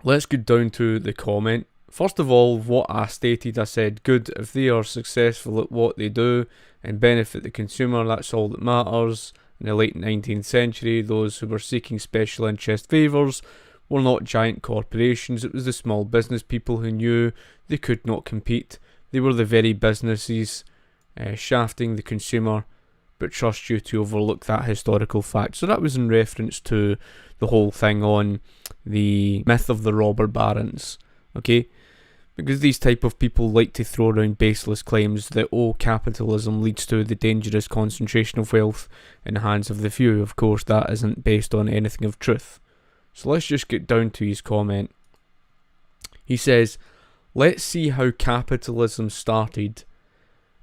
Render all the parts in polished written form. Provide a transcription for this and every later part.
Let's get down to the comment. First of all, what I stated, I said, good if they are successful at what they do and benefit the consumer, that's all that matters. In the late 19th century, those who were seeking special interest favours were not giant corporations, it was the small business people who knew they could not compete. They were the very businesses shafting the consumer, but trust you to overlook that historical fact. So that was in reference to the whole thing on the myth of the robber barons, okay? Because these type of people like to throw around baseless claims that, oh, capitalism leads to the dangerous concentration of wealth in the hands of the few. Of course, that isn't based on anything of truth. So let's just get down to his comment. He says, let's see how capitalism started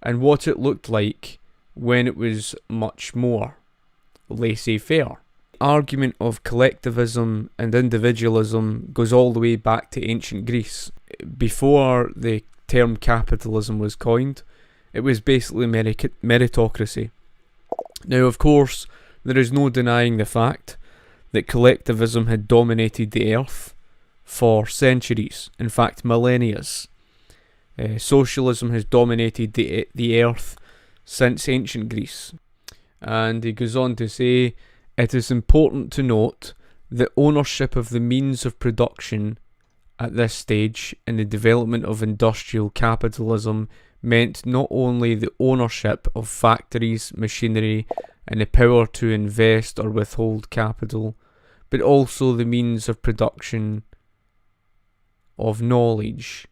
and what it looked like when it was much more laissez-faire. Argument of collectivism and individualism goes all the way back to ancient Greece. Before the term capitalism was coined, it was basically meritocracy. Now, of course, there is no denying the fact that collectivism had dominated the earth for centuries, in fact millennia. Socialism has dominated the earth since ancient Greece. And he goes on to say, it is important to note that ownership of the means of production at this stage in the development of industrial capitalism meant not only the ownership of factories, machinery, and the power to invest or withhold capital, but also the means of production of knowledge.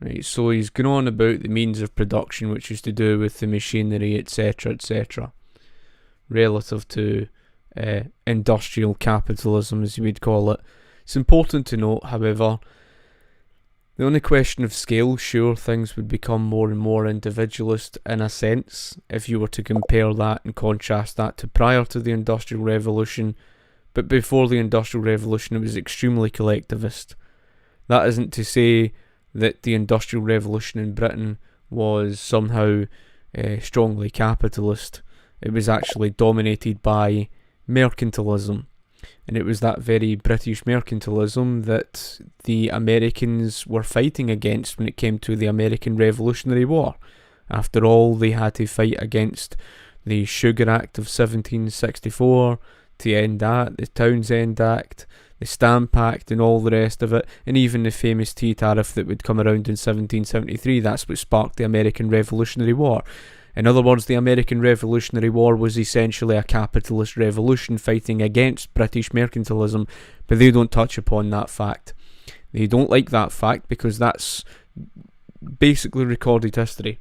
Right, so he's going on about the means of production, which is to do with the machinery, etc., relative to industrial capitalism, as you would call it. It's important to note, however, the only question of scale, sure, things would become more and more individualist in a sense, if you were to compare that and contrast that to prior to the Industrial Revolution, but before the Industrial Revolution it was extremely collectivist. That isn't to say that the Industrial Revolution in Britain was somehow strongly capitalist. It was actually dominated by mercantilism. And it was that very British mercantilism that the Americans were fighting against when it came to the American Revolutionary War. After all, they had to fight against the Sugar Act of 1764 to end that, the Townshend Act, the Stamp Act and all the rest of it, and even the famous tea tariff that would come around in 1773. That's what sparked the American Revolutionary War. In other words, the American Revolutionary War was essentially a capitalist revolution fighting against British mercantilism, but they don't touch upon that fact. They don't like that fact because that's basically recorded history.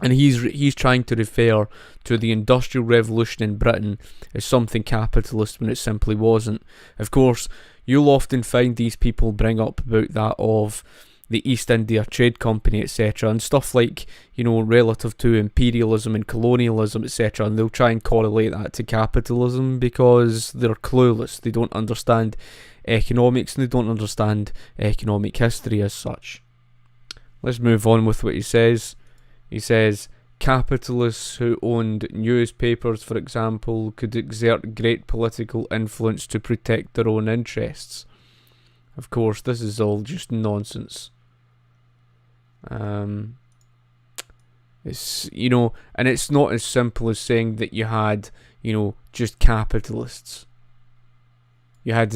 And he's trying to refer to the Industrial Revolution in Britain as something capitalist when it simply wasn't. Of course, you'll often find these people bring up about that of the East India Trade Company, etc., and stuff like, relative to imperialism and colonialism, etc., and they'll try and correlate that to capitalism because they're clueless. They don't understand economics and they don't understand economic history as such. Let's move on with what he says. He says, capitalists who owned newspapers, for example, could exert great political influence to protect their own interests. Of course, this is all just nonsense. It's, and it's not as simple as saying that you had, just capitalists. You had,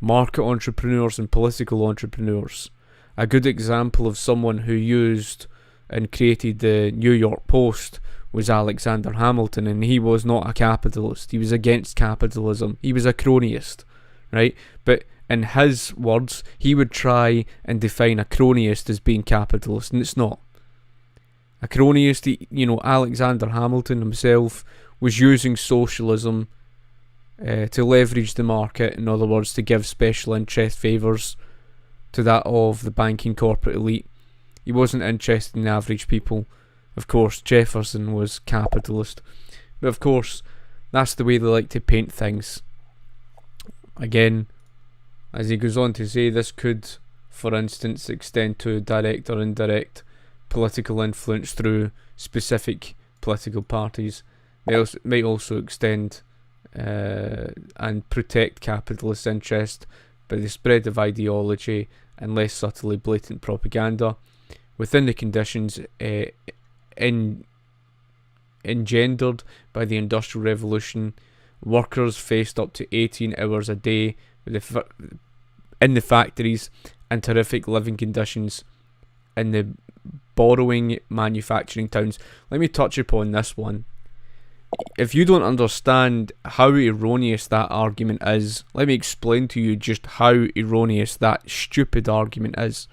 market entrepreneurs and political entrepreneurs. A good example of someone who used and created the New York Post was Alexander Hamilton, and he was not a capitalist. He was against capitalism. He was a cronyist, right? But in his words, he would try and define a cronyist as being capitalist, and it's not. A cronyist, Alexander Hamilton himself was using socialism to leverage the market, in other words, to give special interest favours to that of the banking corporate elite. He wasn't interested in average people. Of course, Jefferson was capitalist. But of course, that's the way they like to paint things. Again, as he goes on to say, this could, for instance, extend to direct or indirect political influence through specific political parties. It might also extend and protect capitalist interest by the spread of ideology and less subtly blatant propaganda. Within the conditions engendered by the Industrial Revolution, workers faced up to 18 hours a day in the factories and terrific living conditions in the borrowing manufacturing towns. Let me touch upon this one. If you don't understand how erroneous that argument is, let me explain to you just how erroneous that stupid argument is.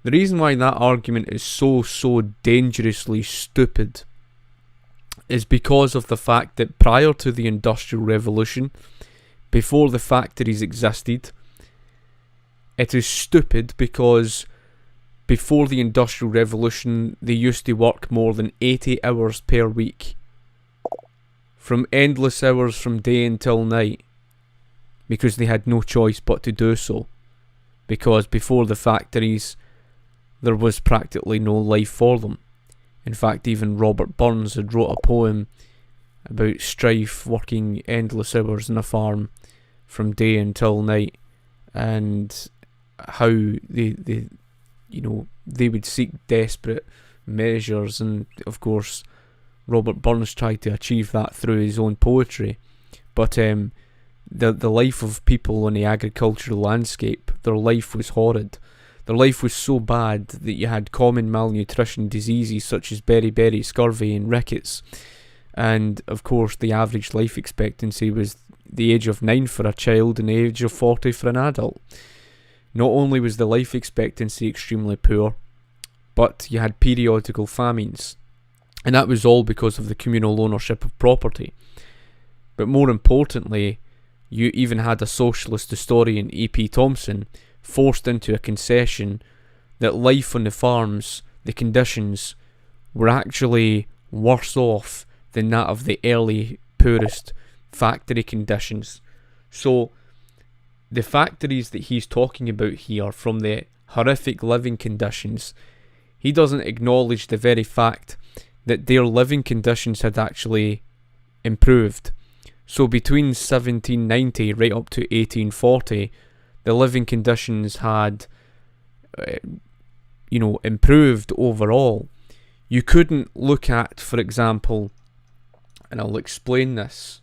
The reason why that argument is so dangerously stupid is because of the fact that prior to the Industrial Revolution, before the factories existed, it is stupid because before the Industrial Revolution they used to work more than 80 hours per week. From endless hours from day until night, because they had no choice but to do so. Because before the factories, there was practically no life for them. In fact, even Robert Burns had wrote a poem about strife working endless hours in a farm from day until night, and how they would seek desperate measures, and of course Robert Burns tried to achieve that through his own poetry. But the life of people on the agricultural landscape, their life was horrid. Their life was so bad that you had common malnutrition diseases such as beriberi, scurvy and rickets. And of course the average life expectancy was the age of 9 for a child and the age of 40 for an adult. Not only was the life expectancy extremely poor, but you had periodical famines. And that was all because of the communal ownership of property. But more importantly, you even had a socialist historian, E.P. Thompson, forced into a concession that life on the farms, the conditions, were actually worse off than that of the early, poorest factory conditions. So, the factories that he's talking about here, from the horrific living conditions, he doesn't acknowledge the very fact that their living conditions had actually improved. So between 1790 right up to 1840, the living conditions had, improved overall. You couldn't look at, for example, and I'll explain this,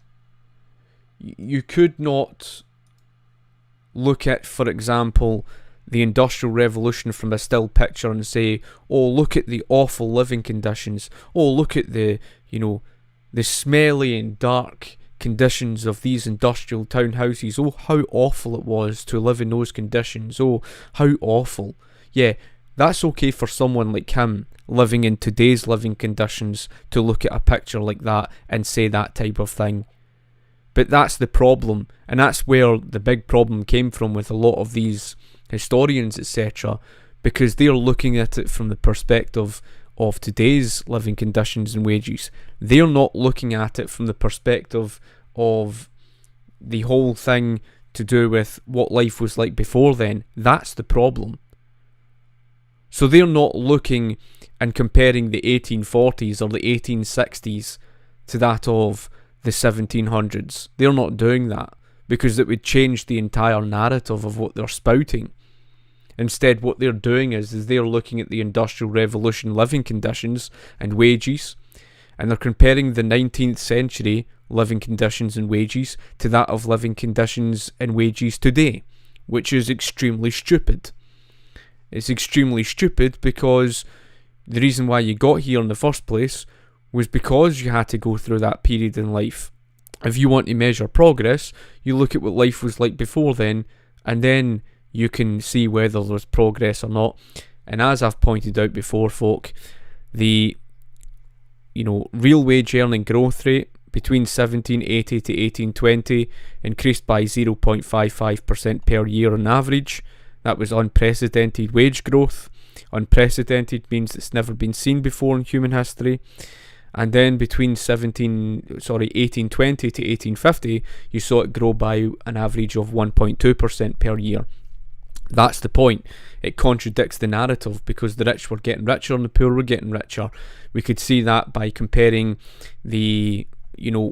you could not look at, for example, the Industrial Revolution from a still picture and say, oh, look at the awful living conditions. Oh, look at the smelly and dark conditions of these industrial townhouses. Oh, how awful it was to live in those conditions. Oh, how awful. Yeah, that's okay for someone like him living in today's living conditions to look at a picture like that and say that type of thing. But that's the problem, and that's where the big problem came from with a lot of these historians, etc., because they're looking at it from the perspective of today's living conditions and wages. They're not looking at it from the perspective of the whole thing to do with what life was like before then. That's the problem. So they're not looking and comparing the 1840s or the 1860s to that of the 1700s. They're not doing that, because it would change the entire narrative of what they're spouting. Instead, what they're doing is they're looking at the Industrial Revolution living conditions and wages, and they're comparing the 19th century living conditions and wages to that of living conditions and wages today, which is extremely stupid. It's extremely stupid because the reason why you got here in the first place was because you had to go through that period in life. If you want to measure progress, you look at what life was like before then, and then you can see whether there's progress or not. And as I've pointed out before, folk, the real wage earning growth rate between 1780 to 1820 increased by 0.55% per year on average. That was unprecedented wage growth. Unprecedented means it's never been seen before in human history. And then between 1820 to 1850, you saw it grow by an average of 1.2% per year. That's the point. It contradicts the narrative because the rich were getting richer and the poor were getting richer. We could see that by comparing the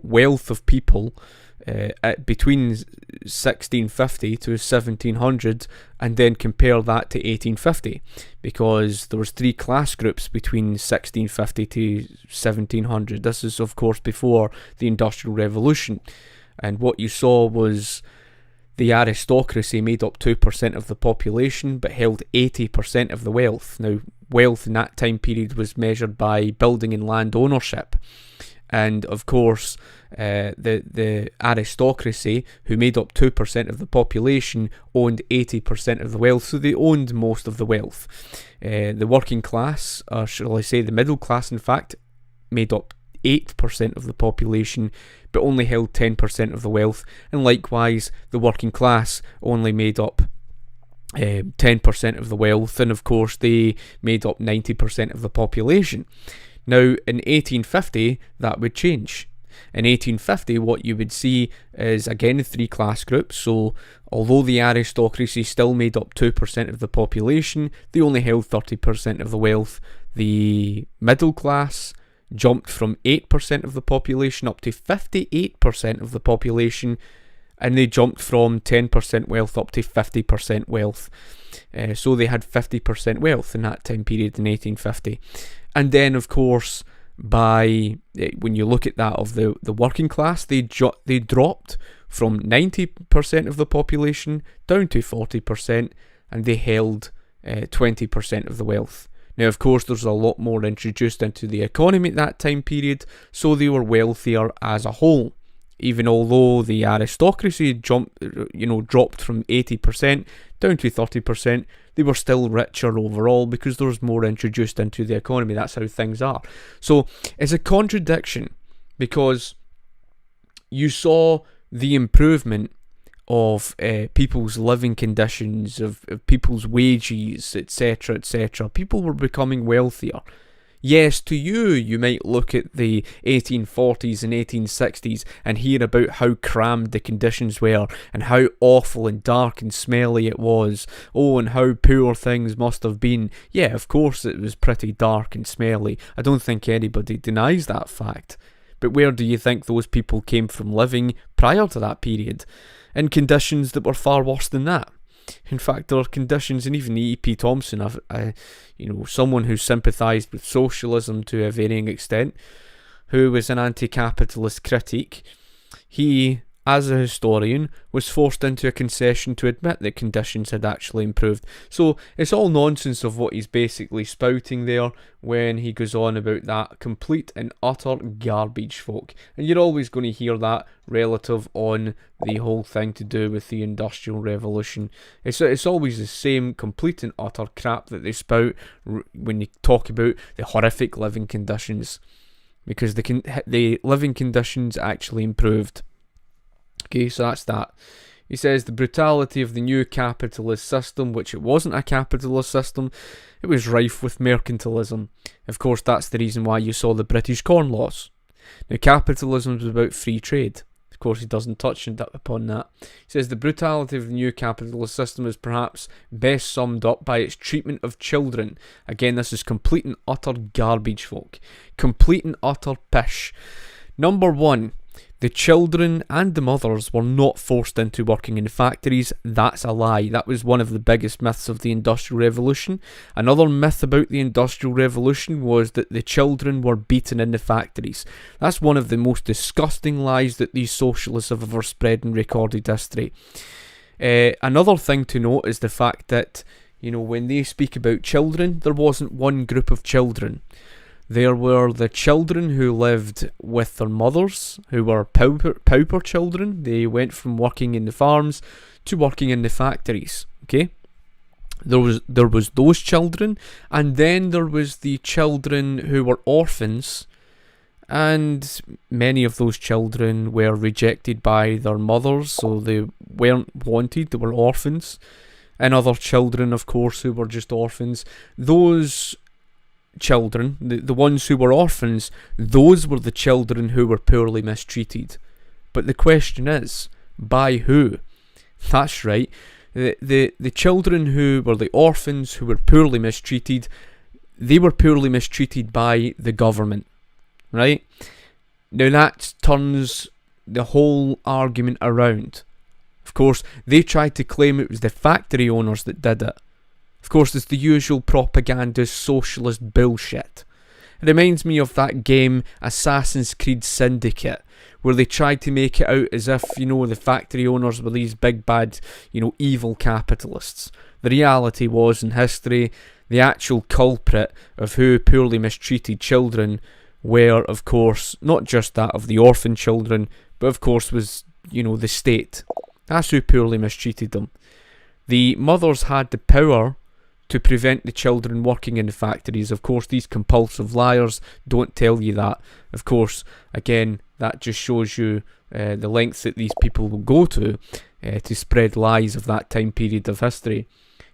wealth of people between 1650 to 1700, and then compare that to 1850, because there was 3 class groups between 1650 to 1700. This is, of course, before the Industrial Revolution, and what you saw was the aristocracy made up 2% of the population but held 80% of the wealth. Now, wealth in that time period was measured by building and land ownership. And of course, the aristocracy, who made up 2% of the population, owned 80% of the wealth, so they owned most of the wealth. The working class, or shall I say the middle class, in fact, made up 8% of the population, but only held 10% of the wealth, and likewise, the working class only made up 10% of the wealth, and of course, they made up 90% of the population. Now, in 1850, that would change. In 1850, what you would see is, again, 3 class groups. So, although the aristocracy still made up 2% of the population, they only held 30% of the wealth. The middle class jumped from 8% of the population up to 58% of the population, and they jumped from 10% wealth up to 50% wealth. So they had 50% wealth in that time period in 1850. And then, of course, when you look at that of the working class, they dropped from 90% of the population down to 40%, and they held 20% of the wealth. Now, of course, there's a lot more introduced into the economy at that time period, so they were wealthier as a whole. Even although the aristocracy dropped from 80% down to 30%, they were still richer overall because there was more introduced into the economy. That's how things are. So it's a contradiction, because you saw the improvement of people's living conditions, of people's wages, etc., etc. People were becoming wealthier. Yes, to you might look at the 1840s and 1860s and hear about how crammed the conditions were and how awful and dark and smelly it was. Oh, and how poor things must have been. Yeah, of course it was pretty dark and smelly. I don't think anybody denies that fact. But where do you think those people came from living prior to that period? In conditions that were far worse than that. In fact, there are conditions, and even E.P. Thompson, someone who sympathised with socialism to a varying extent, who was an anti-capitalist critic, he, as a historian, was forced into a concession to admit that conditions had actually improved. So it's all nonsense of what he's basically spouting there when he goes on about that complete and utter garbage, folk. And you're always going to hear that relative on the whole thing to do with the Industrial Revolution. It's always the same complete and utter crap that they spout when you talk about the horrific living conditions, because the living conditions actually improved. Okay, so that's that. He says the brutality of the new capitalist system, which it wasn't a capitalist system, it was rife with mercantilism. Of course, that's the reason why you saw the British Corn Laws. Now, capitalism was about free trade. Of course, he doesn't touch upon that. He says the brutality of the new capitalist system is perhaps best summed up by its treatment of children. Again, this is complete and utter garbage, folk. Complete and utter pish. Number one, the children and the mothers were not forced into working in factories. That's a lie. That was one of the biggest myths of the Industrial Revolution. Another myth about the Industrial Revolution was that the children were beaten in the factories. That's one of the most disgusting lies that these socialists have ever spread in recorded history. Another thing to note is the fact that, when they speak about children, there wasn't one group of children. There were the children who lived with their mothers, who were pauper children. They went from working in the farms to working in the factories. Okay, there was those children, and then there was the children who were orphans, and many of those children were rejected by their mothers, so they weren't wanted. They were orphans, and other children, of course, who were just orphans. Those children, the ones who were orphans, those were the children who were poorly mistreated. But the question is, by who? That's right, the children who were the orphans who were poorly mistreated, they were poorly mistreated by the government, right? Now that turns the whole argument around. Of course, they tried to claim it was the factory owners that did it. Of course, it's the usual propaganda socialist bullshit. It reminds me of that game Assassin's Creed Syndicate, where they tried to make it out as if, the factory owners were these big bad, evil capitalists. The reality was, in history, the actual culprit of who poorly mistreated children were, of course, not just that of the orphan children, but of course was, the state. That's who poorly mistreated them. The mothers had the power to prevent the children working in the factories. Of course, these compulsive liars don't tell you that. Of course, again, that just shows you the lengths that these people will go to spread lies of that time period of history.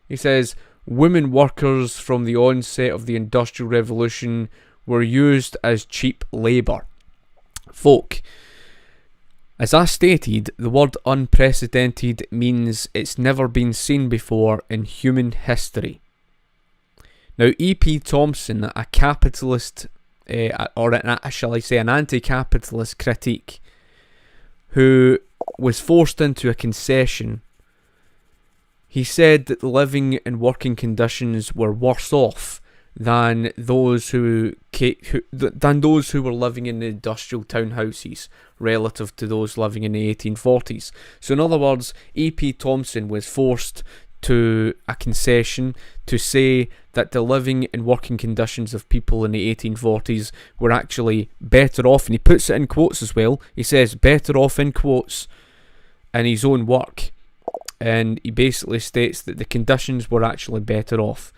He says, women workers from the onset of the Industrial Revolution were used as cheap labour. Folk, as I stated, the word unprecedented means it's never been seen before in human history. Now, E.P. Thompson, a capitalist, shall I say an anti-capitalist critic, who was forced into a concession, he said that the living and working conditions were worse off than those who were living in the industrial townhouses relative to those living in the 1840s. So in other words, E.P. Thompson was forced to a concession to say that the living and working conditions of people in the 1840s were actually better off, and he puts it in quotes as well. He says better off in quotes in his own work, and he basically states that the conditions were actually better off.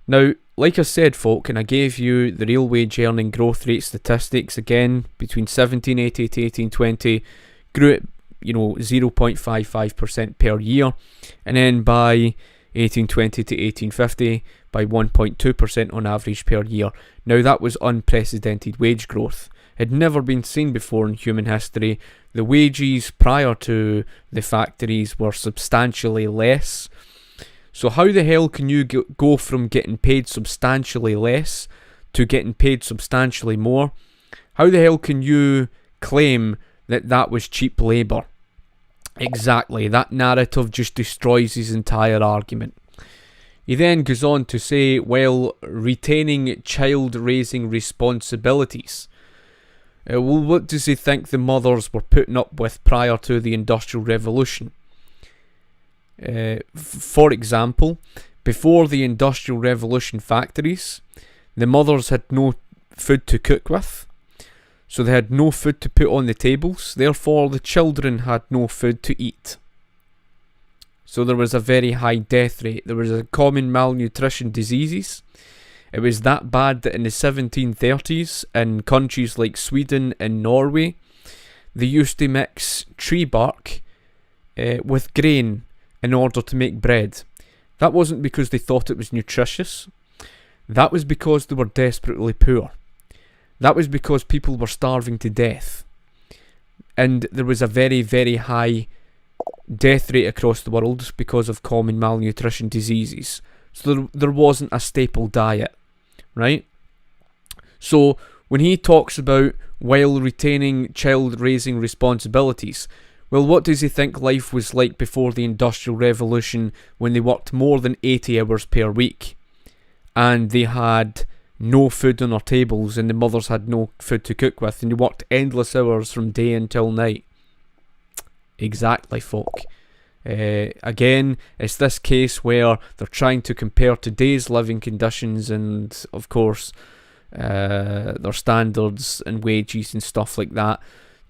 Now, like I said, folk, and I gave you the real wage earning growth rate statistics again, between 1780 to 1820, grew at 0.55% per year, and then by 1820 to 1850 by 1.2% on average per year. Now that was unprecedented wage growth. It had never been seen before in human history. The wages prior to the factories were substantially less. So how the hell can you go from getting paid substantially less to getting paid substantially more? How the hell can you claim that was cheap labour? Exactly, that narrative just destroys his entire argument. He then goes on to say, well, retaining child-raising responsibilities. Well, what does he think the mothers were putting up with prior to the Industrial Revolution? For example, before the Industrial Revolution factories, the mothers had no food to cook with, so they had no food to put on the tables, therefore the children had no food to eat. So there was a very high death rate. There was a common malnutrition diseases. It was that bad that in the 1730s, in countries like Sweden and Norway, they used to mix tree bark with grain in order to make bread. That wasn't because they thought it was nutritious. That was because they were desperately poor. That was because people were starving to death. And there was a very, very high death rate across the world because of common malnutrition diseases. So there wasn't a staple diet, right? So when he talks about while retaining child-raising responsibilities, well, what does he think life was like before the Industrial Revolution when they worked more than 80 hours per week and they had no food on their tables and the mothers had no food to cook with and they worked endless hours from day until night? Exactly, folk. Again, it's this case where they're trying to compare today's living conditions and, of course, their standards and wages and stuff like that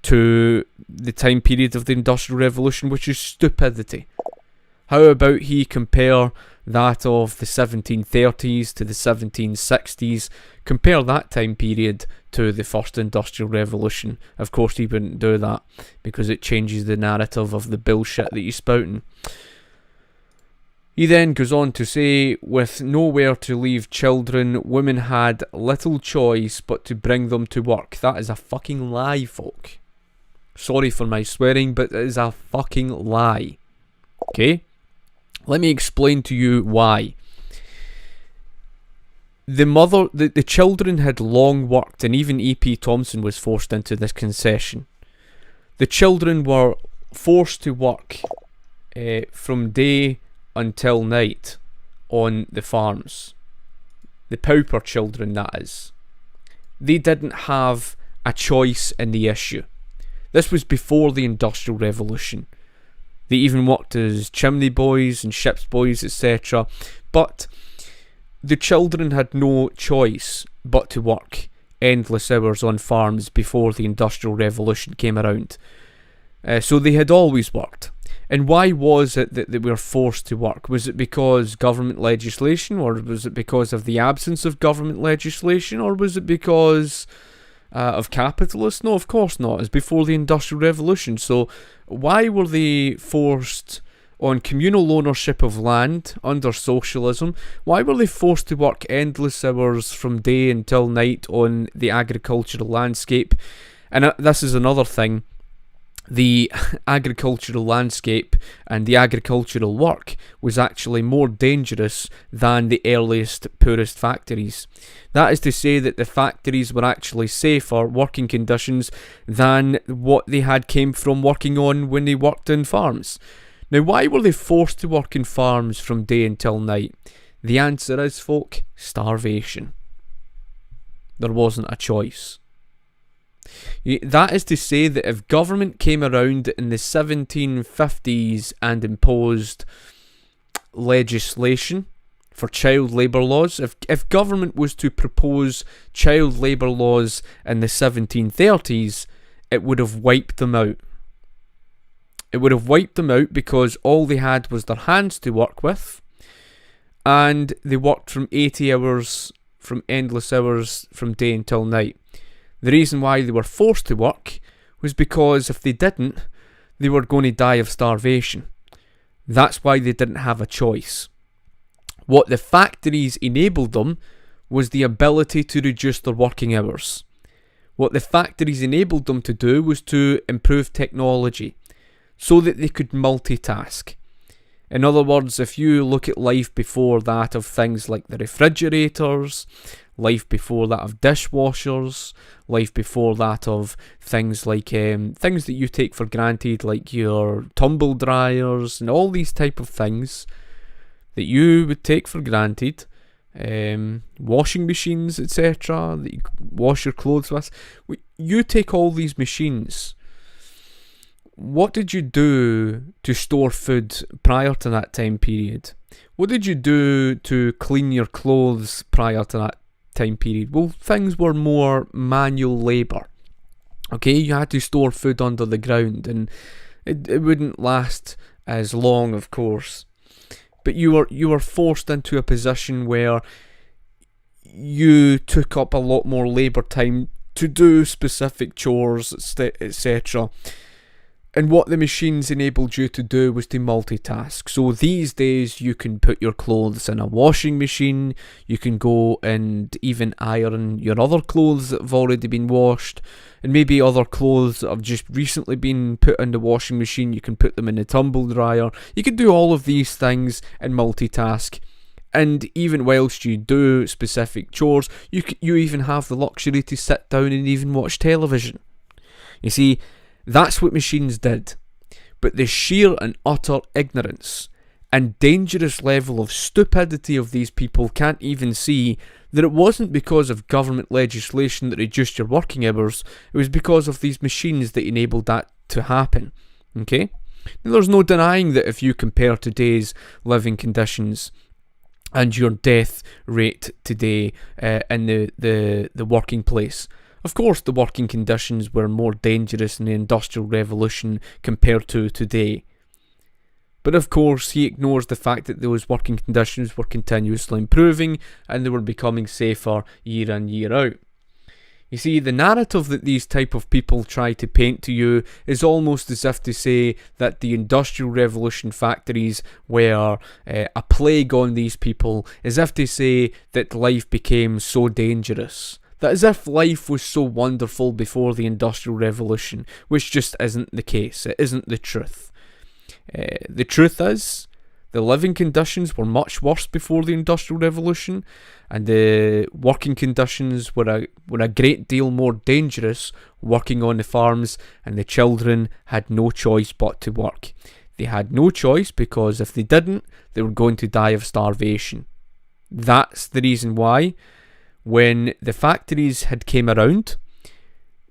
to the time period of the Industrial Revolution, which is stupidity. How about he compare that of the 1730s to the 1760s, compare that time period to the first Industrial Revolution? Of course he wouldn't do that, because it changes the narrative of the bullshit that he's spouting. He then goes on to say, with nowhere to leave children, women had little choice but to bring them to work. That is a fucking lie, folk. Sorry for my swearing, but it is a fucking lie. Okay? Let me explain to you why. the children had long worked, and even E.P. Thompson was forced into this concession. The children were forced to work from day until night on the farms. The pauper children, that is. They didn't have a choice in the issue. This was before the Industrial Revolution. They even worked as chimney boys and ship's boys, etc. But the children had no choice but to work endless hours on farms before the Industrial Revolution came around. So they had always worked. And why was it that they were forced to work? Was it because government legislation, or was it because of the absence of government legislation, or was it because of capitalists? No, of course not. It's before the Industrial Revolution. So why were they forced on communal ownership of land under socialism? Why were they forced to work endless hours from day until night on the agricultural landscape? And this is another thing. The agricultural landscape and the agricultural work was actually more dangerous than the earliest, poorest factories. That is to say that the factories were actually safer working conditions than what they had came from working on when they worked in farms. Now, why were they forced to work in farms from day until night? The answer is, folk, starvation. There wasn't a choice. That is to say that if government came around in the 1750s and imposed legislation for child labour laws, if government was to propose child labour laws in the 1730s, it would have wiped them out. It would have wiped them out because all they had was their hands to work with, and they worked from 80 hours, from endless hours, from day until night. The reason why they were forced to work was because if they didn't, they were going to die of starvation. That's why they didn't have a choice. What the factories enabled them was the ability to reduce their working hours. What the factories enabled them to do was to improve technology so that they could multitask. In other words, if you look at life before that of things like the refrigerators, life before that of dishwashers, life before that of things like things that you take for granted, like your tumble dryers and all these type of things that you would take for granted, washing machines, etc., that you wash your clothes with. You take all these machines. What did you do to store food prior to that time period? What did you do to clean your clothes prior to that time period? Well, things were more manual labour. Okay, you had to store food under the ground, and it wouldn't last as long, of course. But you were forced into a position where you took up a lot more labour time to do specific chores, etc. And what the machines enabled you to do was to multitask. So these days you can put your clothes in a washing machine, you can go and even iron your other clothes that have already been washed, and maybe other clothes that have just recently been put in the washing machine, you can put them in the tumble dryer. You can do all of these things and multitask. And even whilst you do specific chores, you even have the luxury to sit down and even watch television. You see, that's what machines did. But the sheer and utter ignorance and dangerous level of stupidity of these people can't even see that it wasn't because of government legislation that reduced your working hours, it was because of these machines that enabled that to happen. Okay? Now, there's no denying that if you compare today's living conditions and your death rate today in the working place, of course, the working conditions were more dangerous in the Industrial Revolution compared to today. But of course, he ignores the fact that those working conditions were continuously improving and they were becoming safer year in, year out. You see, the narrative that these type of people try to paint to you is almost as if to say that the Industrial Revolution factories were a plague on these people, as if to say that life became so dangerous. That as if life was so wonderful before the Industrial Revolution, which just isn't the case. It isn't the truth. The truth is the living conditions were much worse before the Industrial Revolution, and the working conditions were a great deal more dangerous working on the farms, and the children had no choice but to work. They had no choice because if they didn't, they were going to die of starvation. That's the reason why, when the factories had came around,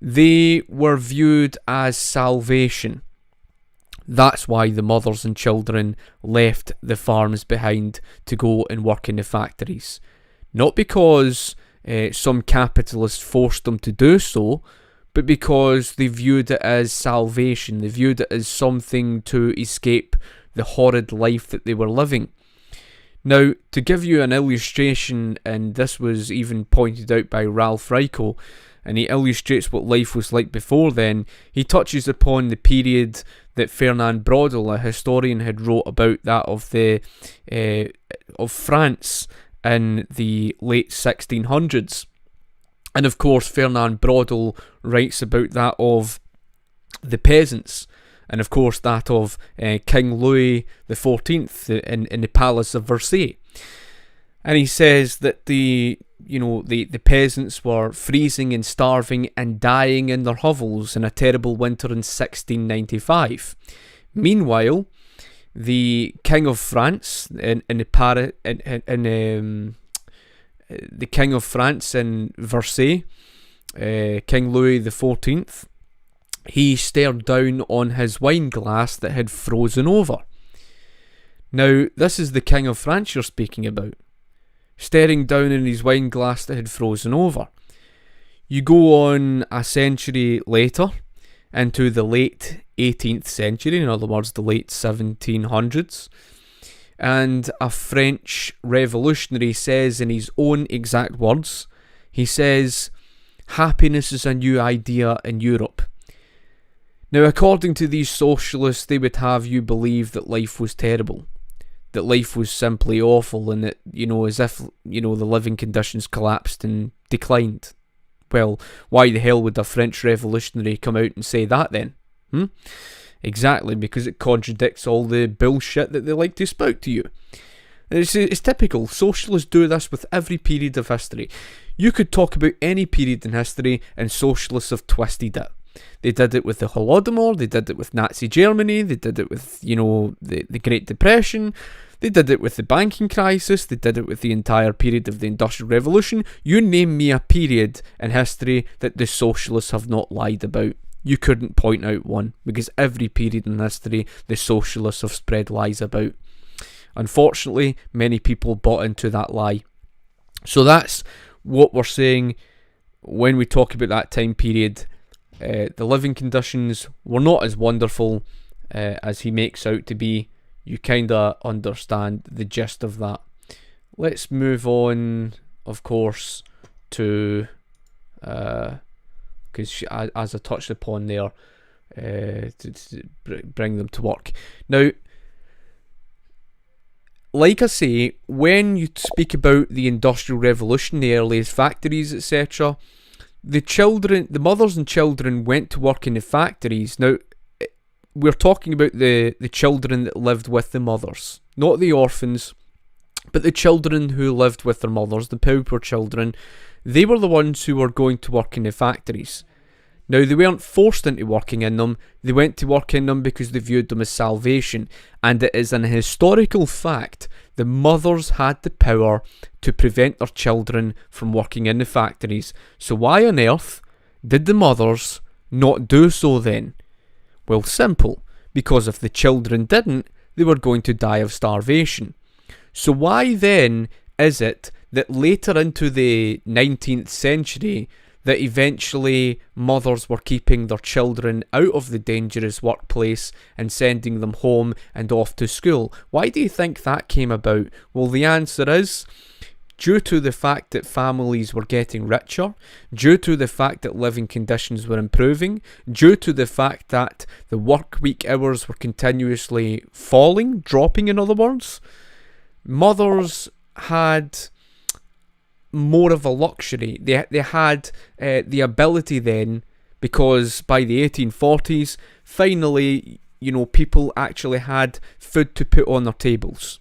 they were viewed as salvation. That's why the mothers and children left the farms behind to go and work in the factories. Not because some capitalist forced them to do so, but because they viewed it as salvation. They viewed it as something to escape the horrid life that they were living. Now, to give you an illustration, and this was even pointed out by Ralph Raico, and he illustrates what life was like before then, he touches upon the period that Fernand Braudel, a historian, had wrote about, that of France in the late 1600s. And of course, Fernand Braudel writes about that of the peasants, and of course that of King Louis XIV in the Palace of Versailles. And he says that the peasants were freezing and starving and dying in their hovels in a terrible winter in 1695. Meanwhile, the King of France the King of France in Versailles, King Louis XIV, he stared down on his wine glass that had frozen over. Now, this is the King of France you're speaking about, staring down in his wine glass that had frozen over. You go on a century later, into the late 18th century, in other words, the late 1700s, and a French revolutionary says in his own exact words, he says, "Happiness is a new idea in Europe." Now, according to these socialists, they would have you believe that life was terrible, that life was simply awful, and that, as if, the living conditions collapsed and declined. Well, why the hell would a French revolutionary come out and say that then? Exactly, because it contradicts all the bullshit that they like to spout to you. It's typical. Socialists do this with every period of history. You could talk about any period in history and socialists have twisted it. They did it with the Holodomor, they did it with Nazi Germany, they did it with, the Great Depression, they did it with the banking crisis, they did it with the entire period of the Industrial Revolution. You name me a period in history that the socialists have not lied about. You couldn't point out one, because every period in history the socialists have spread lies about. Unfortunately, many people bought into that lie. So that's what we're saying when we talk about that time period. The living conditions were not as wonderful as he makes out to be. You kind of understand the gist of that. Let's move on, of course, to because as I touched upon there, to bring them to work. Now, like I say, when you speak about the Industrial Revolution, the earliest factories, etc., the mothers and children went to work in the factories. Now, we're talking about the children that lived with the mothers, not the orphans, but the children who lived with their mothers, the pauper children. They were the ones who were going to work in the factories. Now, they weren't forced into working in them. They went to work in them because they viewed them as salvation. And it is an historical fact the mothers had the power to prevent their children from working in the factories. So why on earth did the mothers not do so then? Well, simple. Because if the children didn't, they were going to die of starvation. So why then is it that later into the 19th century that eventually mothers were keeping their children out of the dangerous workplace and sending them home and off to school? Why do you think that came about? Well, the answer is due to the fact that families were getting richer, due to the fact that living conditions were improving, due to the fact that the work week hours were continuously dropping in other words. Mothers had more of a luxury. They had the ability then, because by the 1840s, finally people actually had food to put on their tables.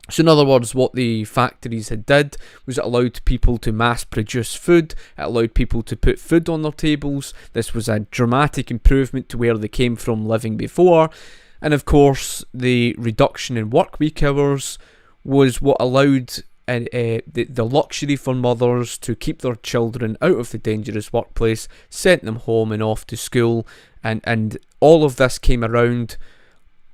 So in other words, what the factories had did was it allowed people to mass produce food, it allowed people to put food on their tables. This was a dramatic improvement to where they came from living before. And of course, the reduction in work week hours was what allowed the luxury for mothers to keep their children out of the dangerous workplace, sent them home and off to school, and all of this came around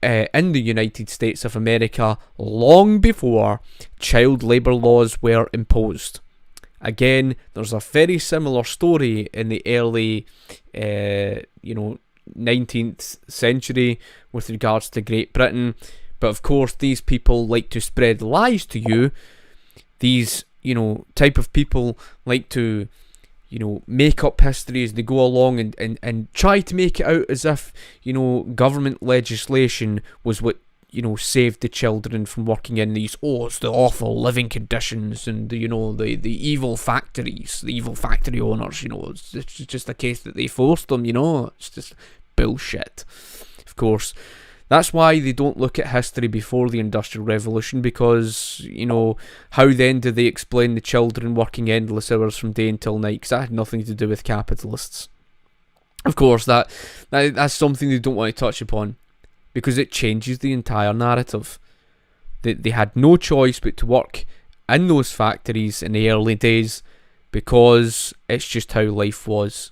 in the United States of America long before child labour laws were imposed. Again, there's a very similar story in the early 19th century with regards to Great Britain, but of course these people like to spread lies to you. These type of people like to make up history as they go along and try to make it out as if government legislation was what saved the children from working in these, it's the awful living conditions and the evil factories, the evil factory owners, it's just a case that they forced them, it's just bullshit. Of course, that's why they don't look at history before the Industrial Revolution, because, how then do they explain the children working endless hours from day until night? Because that had nothing to do with capitalists. Of course, that's something they don't want to touch upon, because it changes the entire narrative. They had no choice but to work in those factories in the early days, because it's just how life was.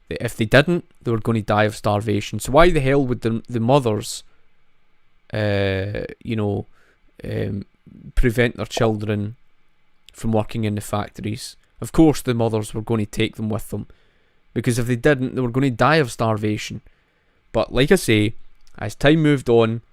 If they didn't, they were going to die of starvation. So why the hell would the mothers prevent their children from working in the factories? Of course the mothers were going to take them with them, because if they didn't, they were going to die of starvation. But like I say, as time moved on,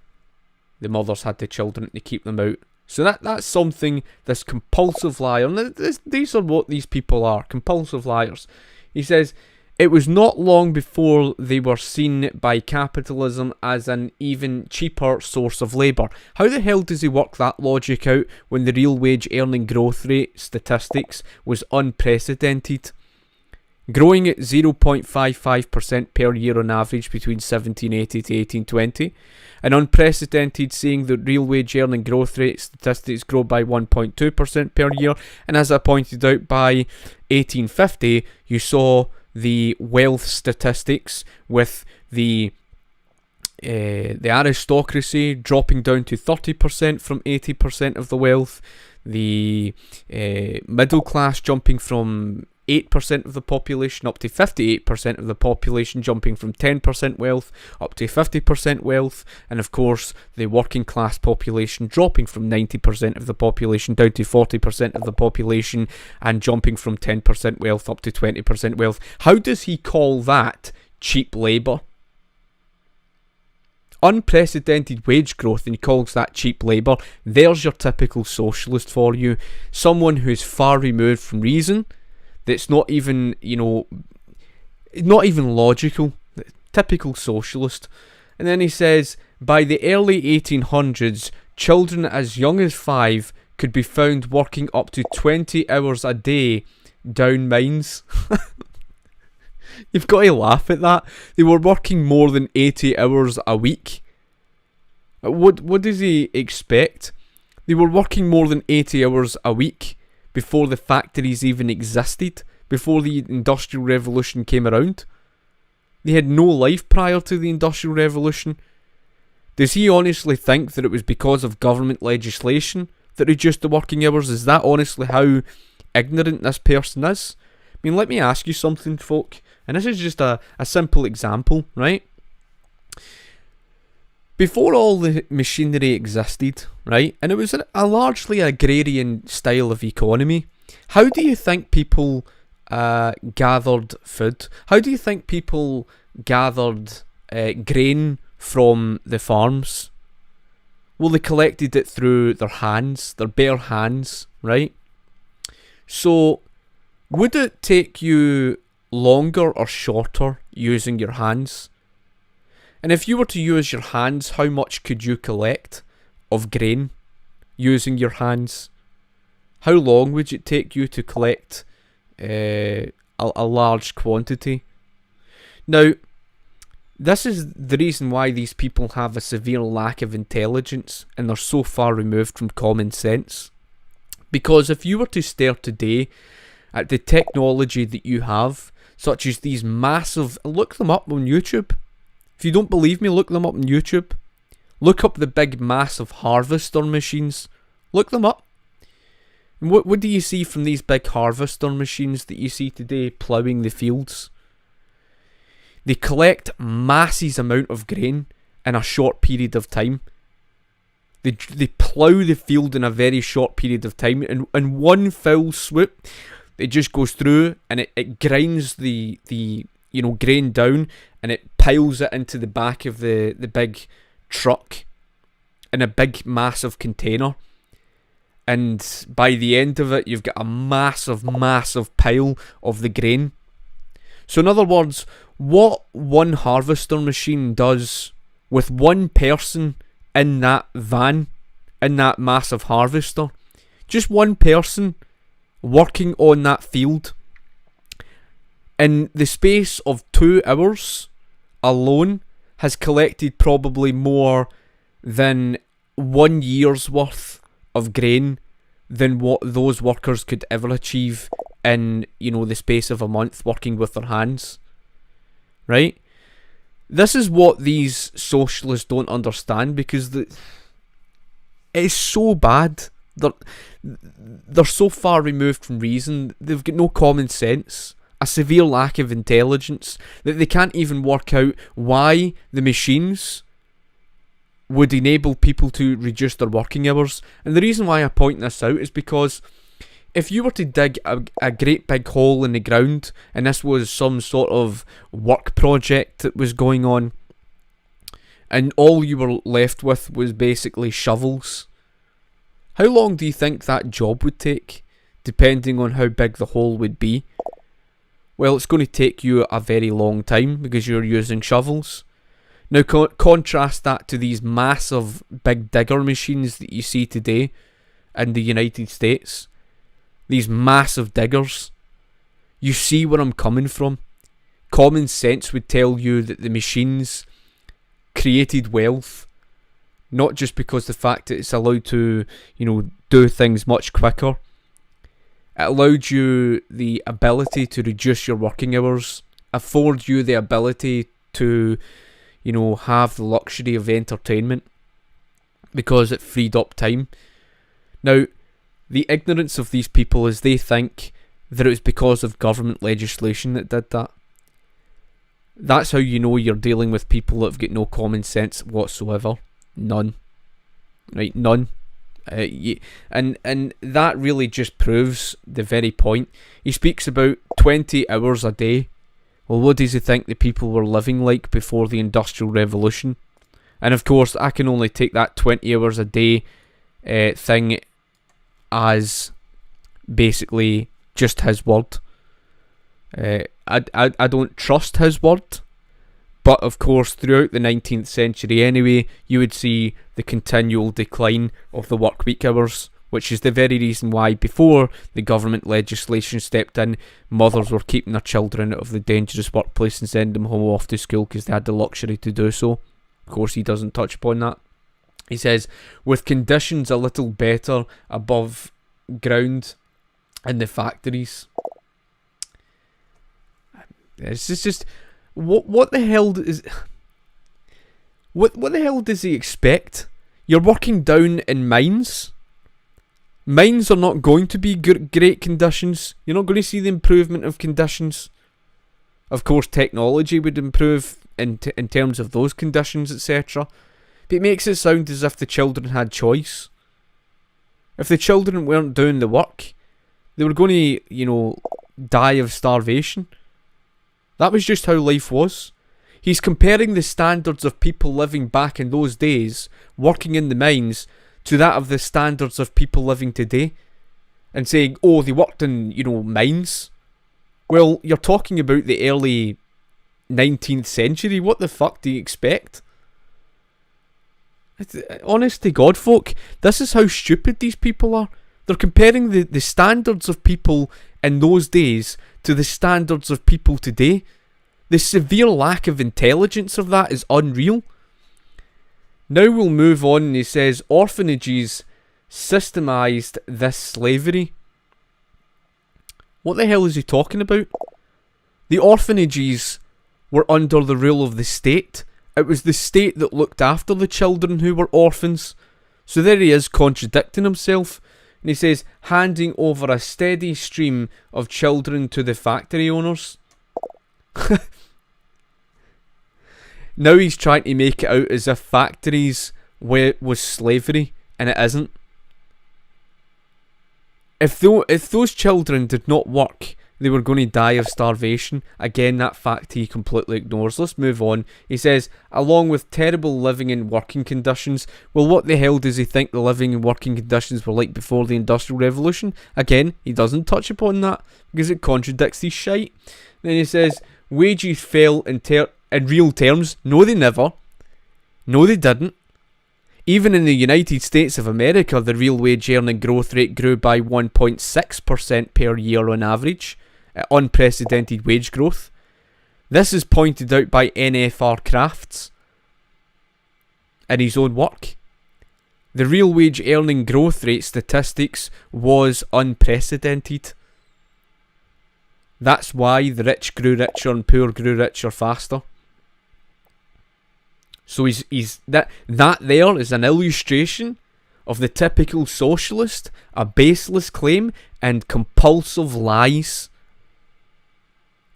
the mothers had the children to keep them out. So that's something, this compulsive liar, and these are what these people are, compulsive liars. He says, it was not long before they were seen by capitalism as an even cheaper source of labour. How the hell does he work that logic out when the real wage earning growth rate statistics was unprecedented? Growing at 0.55% per year on average between 1780 to 1820. And unprecedented, seeing the real wage earning growth rate statistics grow by 1.2% per year. And as I pointed out, by 1850, you saw the wealth statistics with the aristocracy dropping down to 30% from 80% of the wealth, the middle class jumping from 8% of the population up to 58% of the population, jumping from 10% wealth up to 50% wealth, and of course the working class population dropping from 90% of the population down to 40% of the population, and jumping from 10% wealth up to 20% wealth. How does he call that cheap labour? Unprecedented wage growth, and he calls that cheap labour. There's your typical socialist for you. Someone who's far removed from reason, that's not even, not even logical. Typical socialist. And then he says, by the early 1800s, children as young as 5 could be found working up to 20 hours a day down mines. You've got to laugh at that. They were working more than 80 hours a week. What does he expect? They were working more than 80 hours a week before the factories even existed, before the Industrial Revolution came around. They had no life prior to the Industrial Revolution. Does he honestly think that it was because of government legislation that reduced the working hours? Is that honestly how ignorant this person is? I mean, let me ask you something, folk. And this is just a simple example, right? Before all the machinery existed, right, and it was a largely agrarian style of economy, how do you think people gathered food? How do you think people gathered grain from the farms? Well, they collected it through their hands, their bare hands, right? So, would it take you longer or shorter using your hands? And if you were to use your hands, how much could you collect of grain using your hands? How long would it take you to collect a large quantity? Now, This is the reason why these people have a severe lack of intelligence and they're so far removed from common sense. Because if you were to stare today at the technology that you have, such as these massive, look them up on YouTube. If you don't believe me, look them up on YouTube. Look up the big massive harvester machines. Look them up. And what do you see from these big harvester machines that you see today ploughing the fields? They collect massive amount of grain in a short period of time. They plough the field in a very short period of time. And in one foul swoop, it just goes through and it grinds the grain down and it piles it into the back of the big truck in a big massive container. And by the end of it, you've got a massive pile of the grain. So in other words, what one harvester machine does with one person in that van, in that massive harvester, just one person working on that field, in the space of 2 hours alone, has collected probably more than 1 year's worth of grain than what those workers could ever achieve in, the space of a month working with their hands. Right? This is what these socialists don't understand, because it's so bad. They're so far removed from reason. They've got no common sense, a severe lack of intelligence, that they can't even work out why the machines would enable people to reduce their working hours. And the reason why I point this out is because if you were to dig a great big hole in the ground, and this was some sort of work project that was going on, and all you were left with was basically shovels, how long do you think that job would take, depending on how big the hole would be? Well, it's going to take you a very long time because you're using shovels. Now contrast that to these massive big digger machines that you see today in the United States. These massive diggers. You see where I'm coming from. Common sense would tell you that the machines created wealth, not just because the fact that it's allowed to, do things much quicker. It allowed you the ability to reduce your working hours, afford you the ability to, have the luxury of entertainment, because it freed up time. Now, the ignorance of these people is they think that it was because of government legislation that did that. That's how you know you're dealing with people that have got no common sense whatsoever. None. Right, none. And that really just proves the very point. He speaks about 20 hours a day. Well, what does he think the people were living like before the Industrial Revolution? And of course, I can only take that 20 hours a day thing as basically just his word. I don't trust his word, but of course throughout the 19th century anyway, you would see the continual decline of the work week hours, which is the very reason why before the government legislation stepped in, mothers were keeping their children out of the dangerous workplace and sending them home off to school because they had the luxury to do so. Of course, he doesn't touch upon that. He says, with conditions a little better above ground in the factories. It's just what the hell is what the hell does he expect? You're working down in mines. Mines are not going to be great conditions. You're not going to see the improvement of conditions. Of course, technology would improve in terms of those conditions, etc. But it makes it sound as if the children had choice. If the children weren't doing the work, they were going to, die of starvation. That was just how life was. He's comparing the standards of people living back in those days, working in the mines, to that of the standards of people living today. And saying, oh, they worked in, mines. Well, you're talking about the early 19th century. What the fuck do you expect? Honest to God, folk, this is how stupid these people are. They're comparing the standards of people in those days to the standards of people today. The severe lack of intelligence of that is unreal. Now we'll move on, and he says, orphanages systemised this slavery. What the hell is he talking about? The orphanages were under the rule of the state. It was the state that looked after the children who were orphans. So there he is contradicting himself. And he says, handing over a steady stream of children to the factory owners. Now he's trying to make it out as if factories was slavery, and it isn't. If those children did not work, they were going to die of starvation. Again, that fact he completely ignores. Let's move on. He says, along with terrible living and working conditions. Well, what the hell does he think the living and working conditions were like before the Industrial Revolution? Again, he doesn't touch upon that because it contradicts his shite. Then he says, wages fell in real terms. No, they never. No, they didn't. Even in the United States of America, the real wage earning growth rate grew by 1.6% per year on average. Unprecedented wage growth. This is pointed out by NFR Crafts in his own work. The real wage earning growth rate statistics was unprecedented. That's why the rich grew richer and poor grew richer faster. So he's that there is an illustration of the typical socialist, a baseless claim and compulsive lies.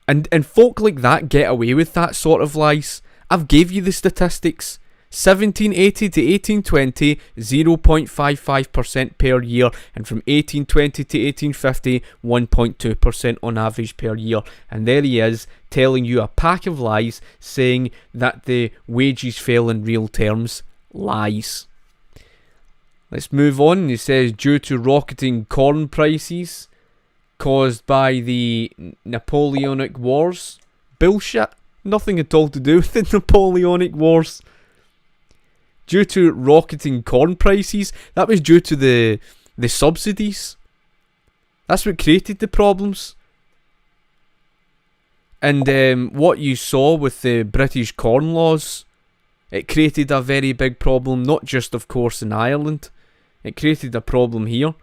And folk like that get away with that sort of lies. I've gave you the statistics. 1780 to 1820, 0.55% per year, and from 1820 to 1850, 1.2% on average per year. And there he is, telling you a pack of lies, saying that the wages fell in real terms. Lies. Let's move on. He says, due to rocketing corn prices caused by the Napoleonic Wars. Bullshit. Nothing at all to do with the Napoleonic Wars. Due to rocketing corn prices, that was due to the subsidies. That's what created the problems. And what you saw with the British corn laws, it created a very big problem, not just of course in Ireland. It created a problem here.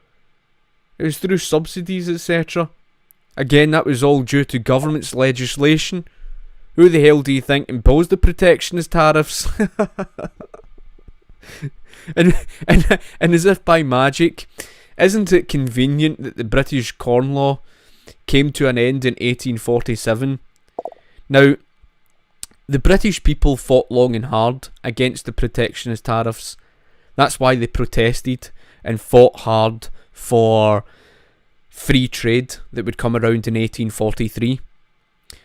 It was through subsidies, etc. Again, that was all due to government's legislation. Who the hell do you think imposed the protectionist tariffs? and as if by magic, isn't it convenient that the British Corn Law came to an end in 1847? Now, the British people fought long and hard against the protectionist tariffs. That's why they protested and fought hard for free trade that would come around in 1843.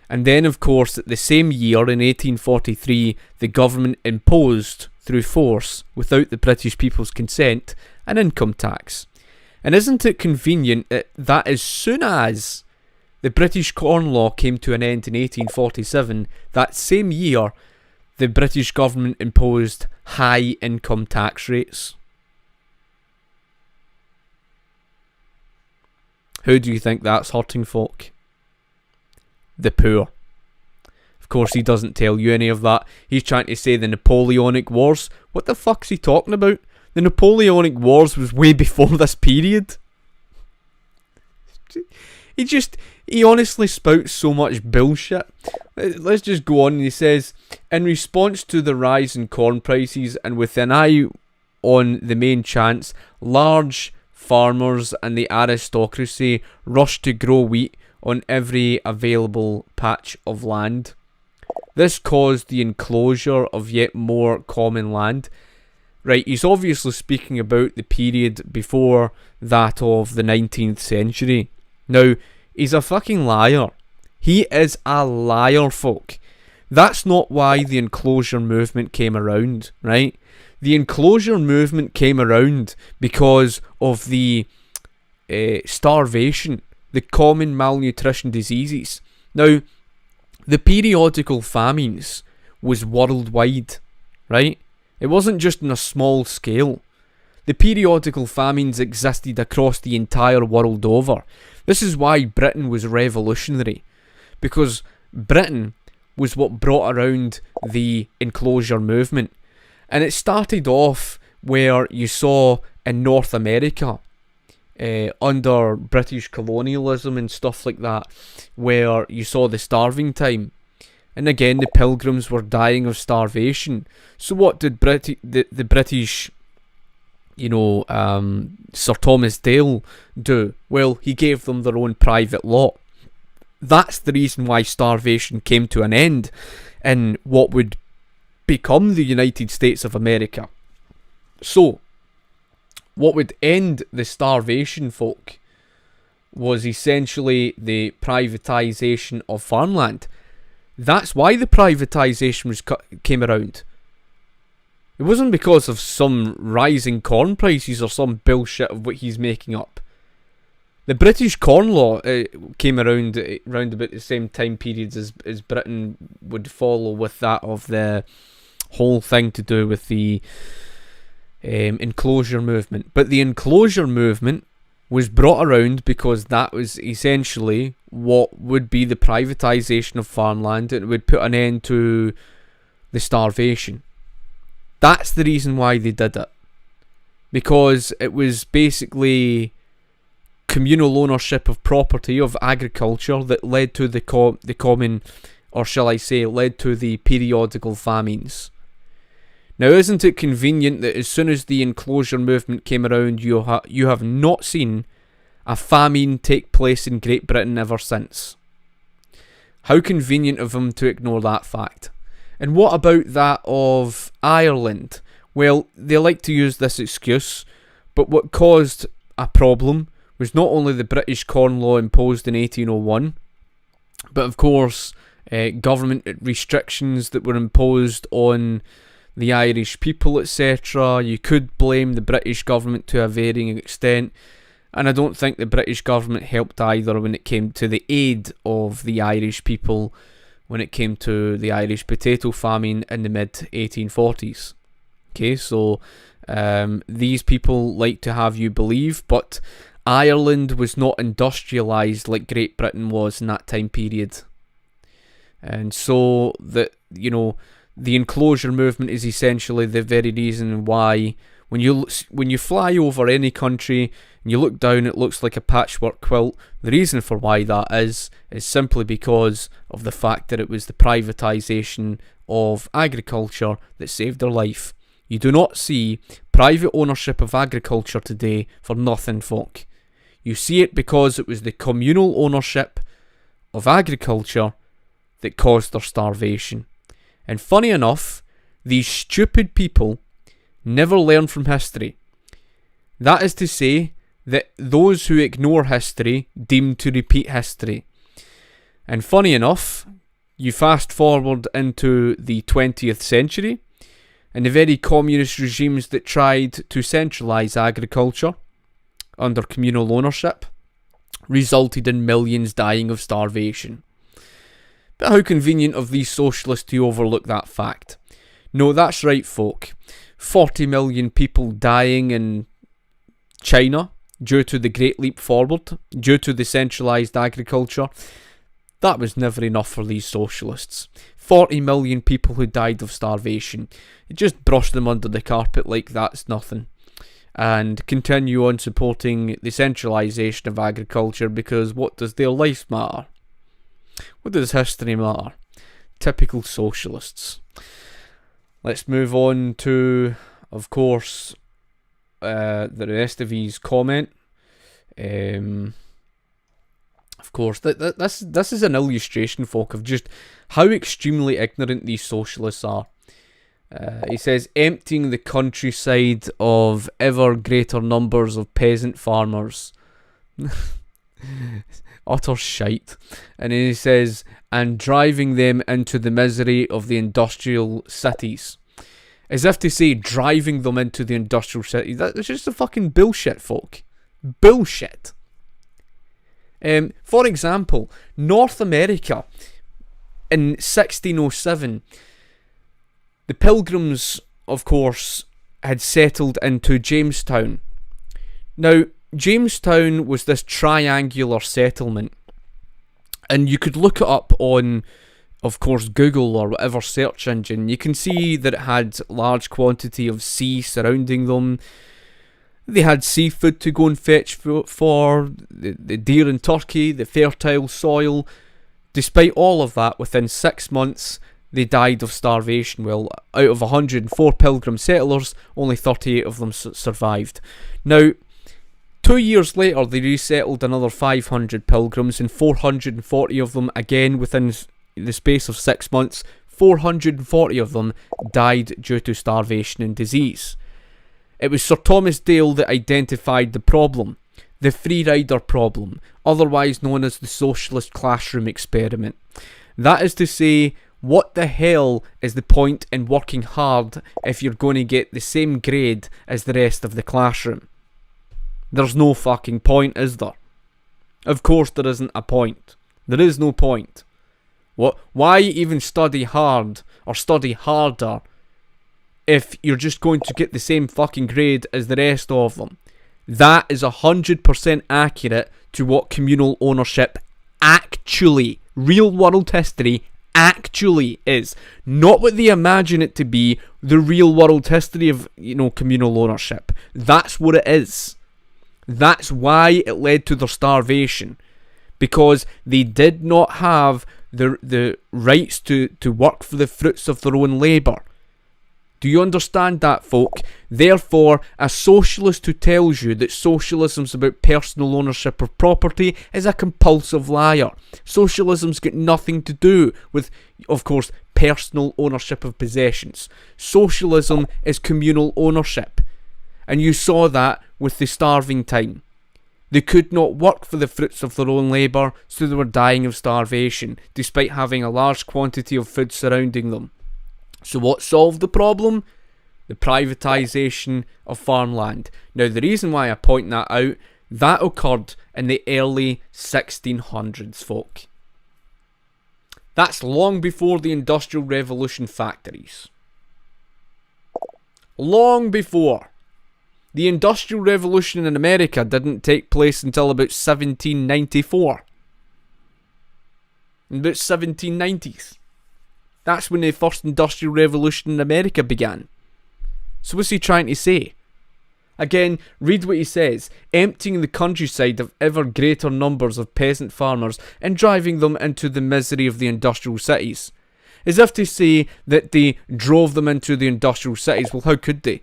And then, of course, the same year in 1843, the government imposed, through force, without the British people's consent, an income tax. And isn't it convenient that as soon as the British Corn Law came to an end in 1847, that same year, the British government imposed high income tax rates? Who do you think that's hurting folk? The poor. Of course, he doesn't tell you any of that. He's trying to say the Napoleonic Wars. What the fuck's he talking about? The Napoleonic Wars was way before this period. He honestly spouts so much bullshit. Let's just go on. And he says, in response to the rise in corn prices and with an eye on the main chance, large farmers and the aristocracy rushed to grow wheat on every available patch of land. This caused the enclosure of yet more common land. Right, he's obviously speaking about the period before that of the 19th century. Now, he's a fucking liar. He is a liar, folk. That's not why the Enclosure movement came around, right? The Enclosure movement came around because of the starvation, the common malnutrition diseases. Now, the periodical famines was worldwide, right? It wasn't just on a small scale. The periodical famines existed across the entire world over. This is why Britain was revolutionary, because Britain was what brought around the Enclosure movement. And it started off where you saw in North America, under British colonialism and stuff like that, where you saw the starving time. And again, the pilgrims were dying of starvation. So what did the British, Sir Thomas Dale do? Well, he gave them their own private lot. That's the reason why starvation came to an end in what would become the United States of America. So, what would end the starvation, folk, was essentially the privatization of farmland. That's why the privatization came around. It wasn't because of some rising corn prices or some bullshit of what he's making up. The British Corn Law came around about the same time period as Britain would follow with that of the whole thing to do with the Enclosure movement. But the Enclosure movement was brought around because that was essentially what would be the privatization of farmland. It would put an end to the starvation. That's the reason why they did it. Because it was basically communal ownership of property, of agriculture, that led to the common, or shall I say, led to the periodical famines. Now, isn't it convenient that as soon as the Enclosure movement came around, you have not seen a famine take place in Great Britain ever since? How convenient of them to ignore that fact. And what about that of Ireland? Well, they like to use this excuse, but what caused a problem was not only the British Corn Law imposed in 1801, but of course government restrictions that were imposed on the Irish people, etc. You could blame the British government to a varying extent, and I don't think the British government helped either when it came to the aid of the Irish people when it came to the Irish potato famine in the mid-1840s. Okay, so these people like to have you believe, but Ireland was not industrialised like Great Britain was in that time period. And so the Enclosure movement is essentially the very reason why when you fly over any country and you look down, it looks like a patchwork quilt. The reason for why that is simply because of the fact that it was the privatisation of agriculture that saved their life. You do not see private ownership of agriculture today for nothing, folk. You see it because it was the communal ownership of agriculture that caused their starvation. And funny enough, these stupid people never learn from history. That is to say that those who ignore history deem to repeat history. And funny enough, you fast forward into the 20th century, and the very communist regimes that tried to centralise agriculture under communal ownership resulted in millions dying of starvation. But how convenient of these socialists to overlook that fact. No, that's right, folk. 40 million people dying in China due to the Great Leap Forward, due to the centralised agriculture. That was never enough for these socialists. 40 million people who died of starvation. You just brush them under the carpet like that's nothing. And continue on supporting the centralisation of agriculture because what does their life matter? What does history matter? Typical socialists. Let's move on to, of course, the rest of his comment. Of course, this is an illustration, folk, of just how extremely ignorant these socialists are. He says, emptying the countryside of ever greater numbers of peasant farmers. Utter shite. And then he says, and driving them into the misery of the industrial cities. As if to say, driving them into the industrial cities. That's just a fucking bullshit, folk. Bullshit. For example, North America in 1607, the Pilgrims, of course, had settled into Jamestown. Now, Jamestown was this triangular settlement, and you could look it up on of course, Google or whatever search engine, you can see that it had large quantity of sea surrounding them. They had seafood to go and fetch for the deer in Turkey, the fertile soil. Despite all of that, within 6 months, they died of starvation. Well, out of 104 pilgrim settlers, only 38 of them survived. Now, 2 years later, they resettled another 500 pilgrims, and 440 of them, again within the space of 6 months, 440 of them died due to starvation and disease. It was Sir Thomas Dale that identified the problem, the free rider problem, otherwise known as the socialist classroom experiment. That is to say, what the hell is the point in working hard if you're going to get the same grade as the rest of the classroom? There's no fucking point, is there? Of course there isn't a point. There is no point. What? Why even study hard or study harder if you're just going to get the same fucking grade as the rest of them? That is 100% accurate to what communal ownership actually, real world history actually is. Not what they imagine it to be, the real world history of, communal ownership. That's what it is. That's why it led to their starvation. Because they did not have the rights to work for the fruits of their own labour. Do you understand that, folk? Therefore, a socialist who tells you that socialism's about personal ownership of property is a compulsive liar. Socialism's got nothing to do with, of course, personal ownership of possessions. Socialism is communal ownership. And you saw that with the starving time. They could not work for the fruits of their own labour, so they were dying of starvation, despite having a large quantity of food surrounding them. So what solved the problem? The privatization of farmland. Now, the reason why I point that out, that occurred in the early 1600s, folk. That's long before the Industrial Revolution factories. Long before. The Industrial Revolution in America didn't take place until about 1794. In about 1790s. That's when the first Industrial Revolution in America began. So what's he trying to say? Again, read what he says. Emptying the countryside of ever greater numbers of peasant farmers and driving them into the misery of the industrial cities. As if to say that they drove them into the industrial cities. Well, how could they?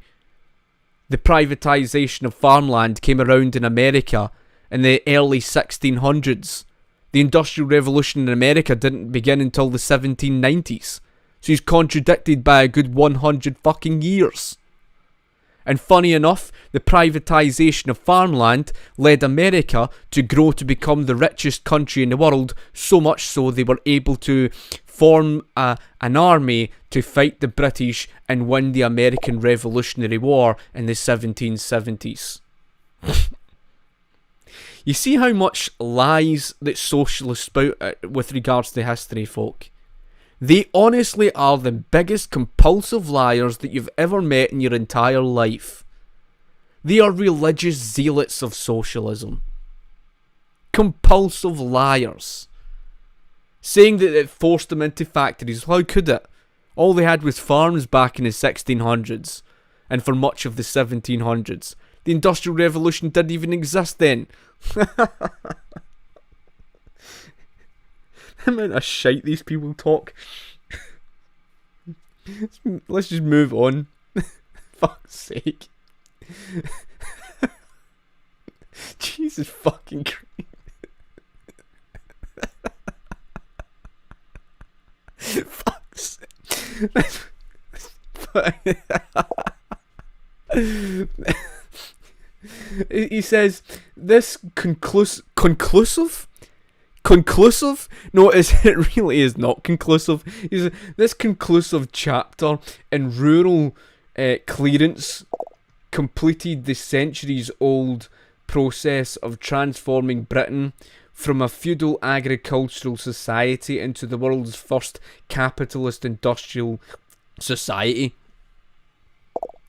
The privatization of farmland came around in America in the early 1600s. The Industrial Revolution in America didn't begin until the 1790s. So he's contradicted by a good 100 fucking years. And funny enough, the privatization of farmland led America to grow to become the richest country in the world, so much so they were able to form an army to fight the British and win the American Revolutionary War in the 1770s. You see how much lies that socialists spout with regards to history, folk? They honestly are the biggest compulsive liars that you've ever met in your entire life. They are religious zealots of socialism. Compulsive liars. Saying that it forced them into factories, how could it? All they had was farms back in the 1600s, and for much of the 1700s. The Industrial Revolution didn't even exist then. The amount of shite these people talk. Let's just move on. Fuck's sake. Jesus fucking Christ. Fuck's sake. He says, this conclusive? No, it really is not conclusive. He says, this conclusive chapter in rural clearance completed the centuries-old process of transforming Britain from a feudal agricultural society into the world's first capitalist industrial society.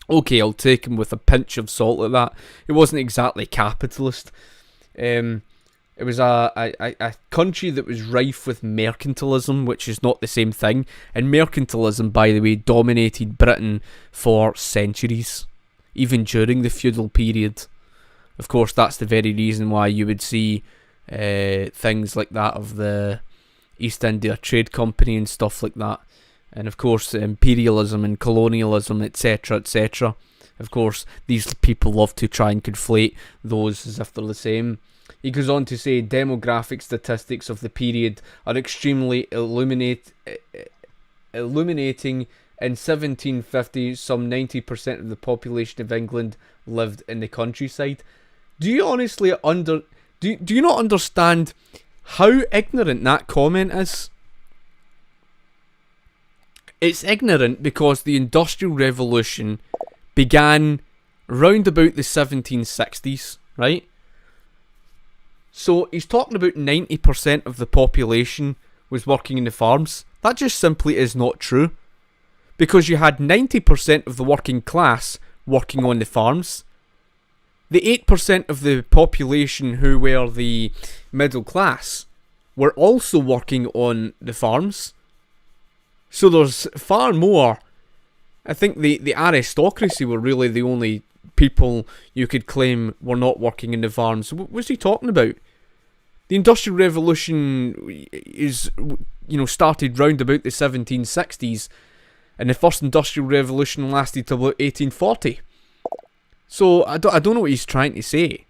Okay, I'll take him with a pinch of salt at that. It wasn't exactly capitalist. It It was a country that was rife with mercantilism, which is not the same thing. And mercantilism, by the way, dominated Britain for centuries, even during the feudal period. Of course, that's the very reason why you would see things like that of the East India Trade Company and stuff like that. And of course, imperialism and colonialism, etc., etc. Of course, these people love to try and conflate those as if they're the same. He goes on to say, demographic statistics of the period are extremely illuminating. In 1750, some 90% of the population of England lived in the countryside. Do you honestly do you not understand how ignorant that comment is? It's ignorant because the Industrial Revolution began round about the 1760s, right? So he's talking about 90% of the population was working in the farms. That just simply is not true. Because you had 90% of the working class working on the farms. The 8% of the population who were the middle class were also working on the farms. So there's far more. I think the aristocracy were really the only people you could claim were not working in the farms. What was he talking about? The Industrial Revolution is, started round about the 1760s, and the first Industrial Revolution lasted till about 1840. So I don't know what he's trying to say,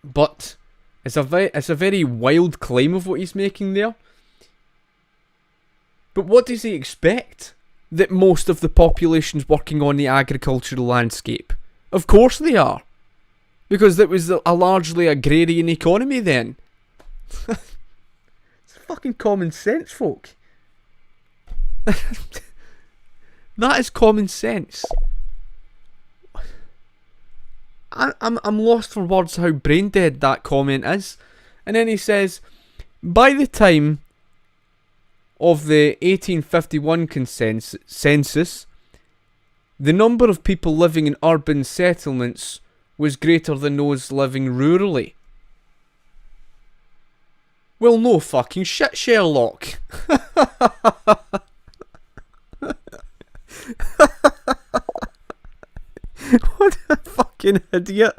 but it's a very wild claim of what he's making there. But what does he expect? That most of the population's working on the agricultural landscape? Of course they are. Because it was a largely agrarian economy then. It's fucking common sense, folk. That is common sense. I'm lost for words how brain dead that comment is. And then he says, by the time of the 1851 census, the number of people living in urban settlements was greater than those living rurally. Well, no fucking shit, Sherlock. What a fucking idiot.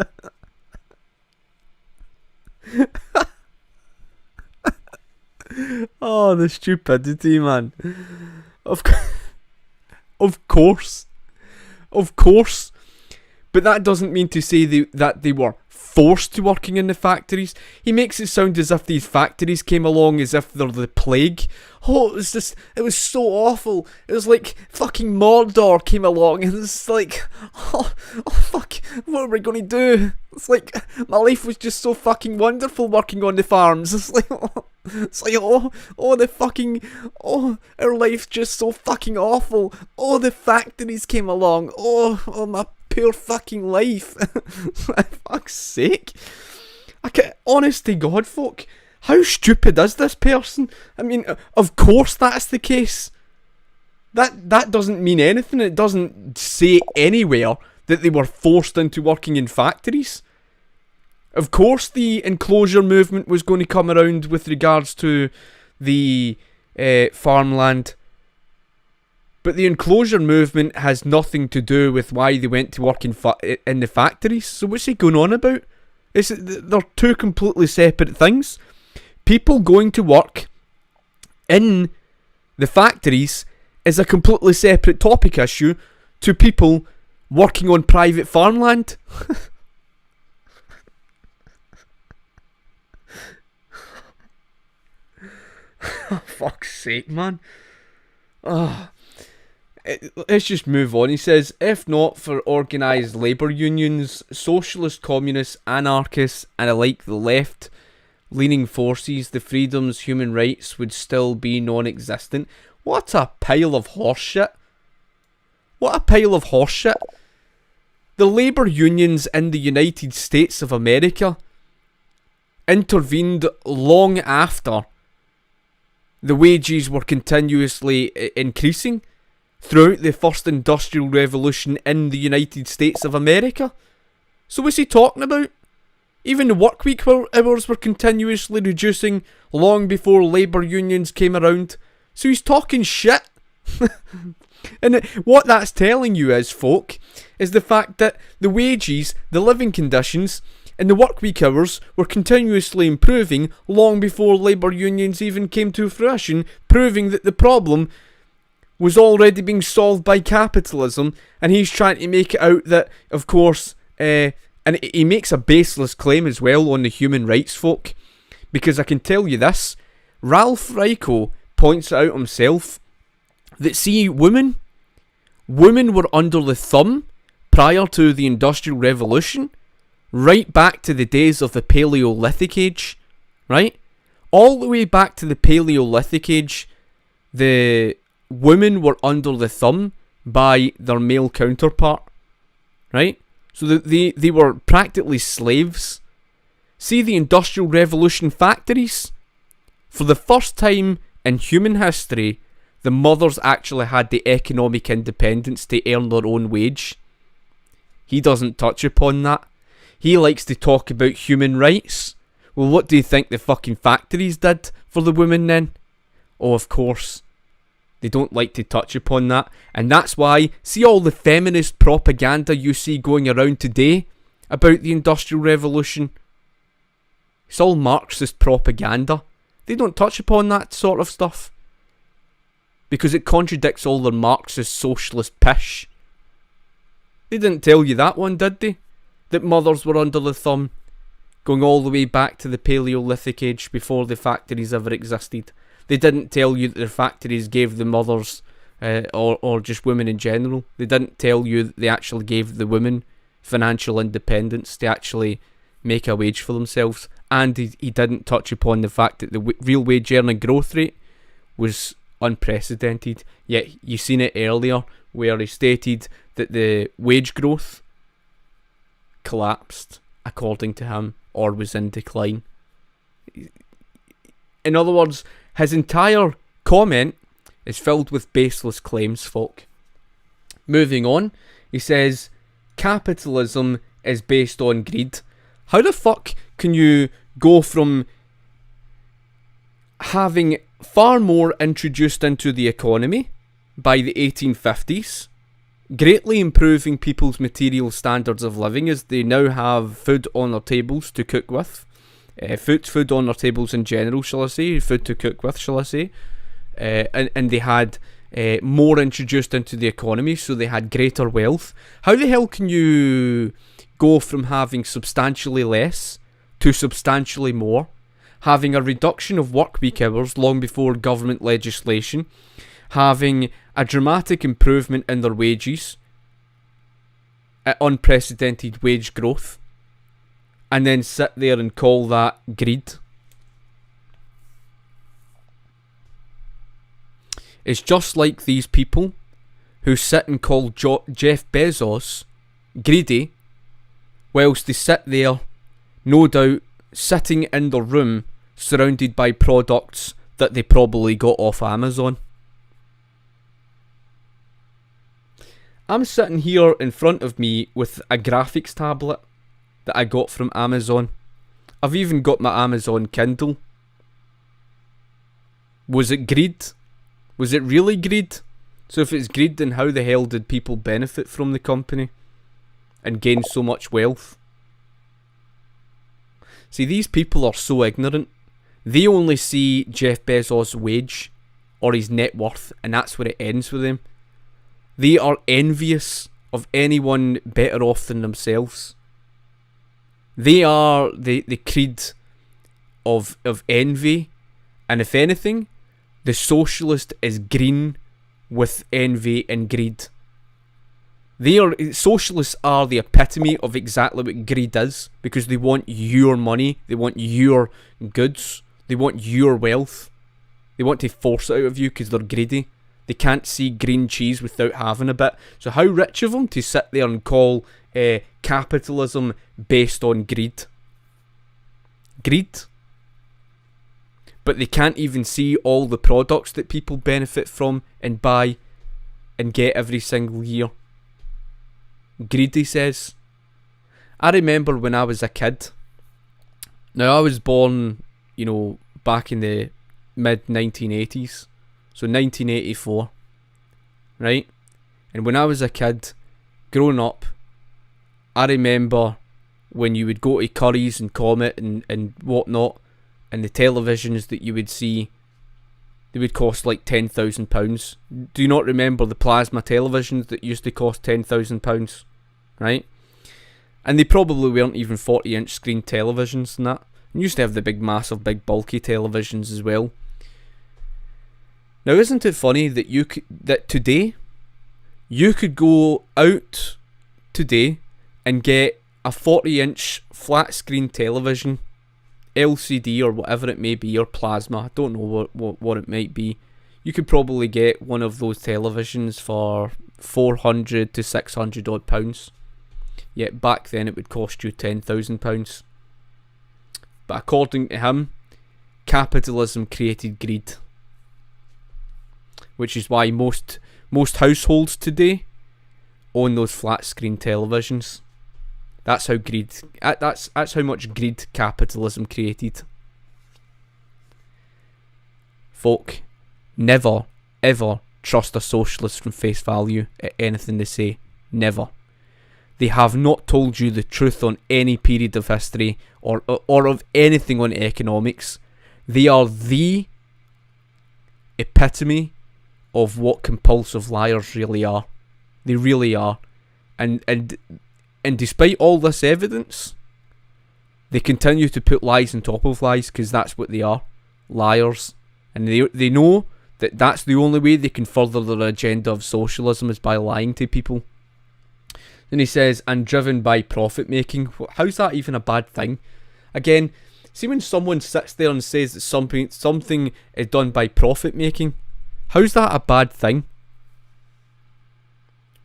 Oh, the stupidity, man. Of course. But that doesn't mean to say that they were forced to working in the factories. He makes it sound as if these factories came along as if they're the plague. Oh, it was so awful. It was like fucking Mordor came along and it's like, oh fuck, what are we going to do? It's like, my life was just so fucking wonderful working on the farms. It's like, our life's just so fucking awful. Oh, the factories came along. Oh, my poor fucking life. For fuck's sake. Honest to God, folk, how stupid is this person? I mean, of course that's the case. That doesn't mean anything. It doesn't say anywhere that they were forced into working in factories. Of course the Enclosure movement was going to come around with regards to the farmland. But the Enclosure movement has nothing to do with why they went to work in the factories. So what's he going on about? They're two completely separate things. People going to work in the factories is a completely separate topic issue to people working on private farmland. Oh, fuck's sake, man. Let's just move on. He says, if not for organised labour unions, socialist, communists, anarchists, and alike the left-leaning forces, the freedoms, human rights would still be non-existent. What a pile of horseshit. What a pile of horseshit. The labour unions in the United States of America intervened long after the wages were continuously increasing throughout the first industrial revolution in the United States of America. So what's he talking about? Even the work week hours were continuously reducing long before labour unions came around. So he's talking shit. And what that's telling you is, folk, is the fact that the wages, the living conditions, and the work week hours were continuously improving long before labour unions even came to fruition, proving that the problem was already being solved by capitalism. And he's trying to make it out that, of course, and he makes a baseless claim as well on the human rights folk, because I can tell you this, Ralph Ryko points out himself that, see, women were under the thumb prior to the Industrial Revolution, right back to the days of the Paleolithic Age, right? All the way back to the Paleolithic Age, the women were under the thumb by their male counterpart, right? So they were practically slaves. See the Industrial Revolution factories? For the first time in human history, the mothers actually had the economic independence to earn their own wage. He doesn't touch upon that. He likes to talk about human rights. Well, what do you think the fucking factories did for the women then? Oh, of course. They don't like to touch upon that. And that's why, see all the feminist propaganda you see going around today about the Industrial Revolution? It's all Marxist propaganda. They don't touch upon that sort of stuff, because it contradicts all their Marxist socialist pish. They didn't tell you that one, did they? That mothers were under the thumb, going all the way back to the Paleolithic Age before the factories ever existed. They didn't tell you that their factories gave the mothers, or just women in general, they didn't tell you that they actually gave the women financial independence to actually make a wage for themselves. And he didn't touch upon the fact that the real wage earning growth rate was unprecedented. Yet you seen it earlier where he stated that the wage growth collapsed, according to him, or was in decline. In other words, his entire comment is filled with baseless claims, folk. Moving on, he says, capitalism is based on greed. How the fuck can you go from having far more introduced into the economy by the 1850s, greatly improving people's material standards of living, as they now have food on their tables to cook with, food on their tables in general, shall I say, food to cook with, shall I say, and they had more introduced into the economy, so they had greater wealth. How the hell can you go from having substantially less to substantially more, having a reduction of work week hours long before government legislation, having a dramatic improvement in their wages, unprecedented wage growth, and then sit there and call that greed? It's just like these people who sit and call Jeff Bezos greedy, whilst they sit there, no doubt, sitting in their room, surrounded by products that they probably got off Amazon. I'm sitting here in front of me with a graphics tablet that I got from Amazon. I've even got my Amazon Kindle. Was it greed? Was it really greed? So if it's greed, then how the hell did people benefit from the company and gain so much wealth? See, these people are so ignorant. They only see Jeff Bezos' wage or his net worth, and that's where it ends with them. They are envious of anyone better off than themselves. They are the creed of envy, and if anything, the socialist is green with envy and greed. Socialists are the epitome of exactly what greed is, because they want your money, they want your goods, they want your wealth. They want to force it out of you because they're greedy. They can't see green cheese without having a bit. So how rich of them to sit there and call capitalism based on greed? Greed. But they can't even see all the products that people benefit from and buy and get every single year. Greed, he says. I remember when I was a kid, Now, I was born, back in the mid-1980s. So 1984, right? And when I was a kid, growing up, I remember when you would go to Curry's and Comet and whatnot, and the televisions that you would see, they would cost like £10,000. Do you not remember the plasma televisions that used to cost £10,000, right? And they probably weren't even 40-inch screen televisions and that. And used to have the big, massive, big, bulky televisions as well. Now, isn't it funny that today, you could go out today and get a 40-inch flat-screen television, LCD or whatever it may be, or plasma, I don't know what it might be. You could probably get one of those televisions for £400 to £600 odd pounds. Yet back then it would cost you £10,000. But according to him, capitalism created greed. Which is why most households today own those flat screen televisions. That's how that's how much greed capitalism created. Folk, never ever trust a socialist from face value at anything they say. Never. They have not told you the truth on any period of history or of anything on economics. They are the epitome of what compulsive liars really are. They really are. And despite all this evidence, they continue to put lies on top of lies, because that's what they are. Liars. And they know that that's the only way they can further their agenda of socialism, is by lying to people. Then he says, and driven by profit making. How's that even a bad thing? Again, see when someone sits there and says that something is done by profit making, how's that a bad thing?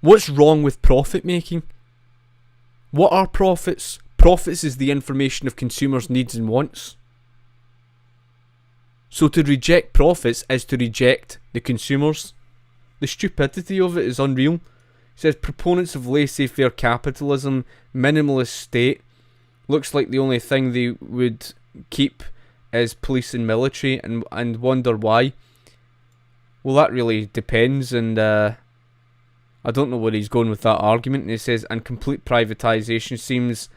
What's wrong with profit making? What are profits? Profits is the information of consumers' needs and wants. So to reject profits is to reject the consumers. The stupidity of it is unreal. It says proponents of laissez-faire capitalism, minimalist state, looks like the only thing they would keep is police and military, and wonder why. Well, that really depends, and I don't know where he's going with that argument. And he says, and complete privatization seems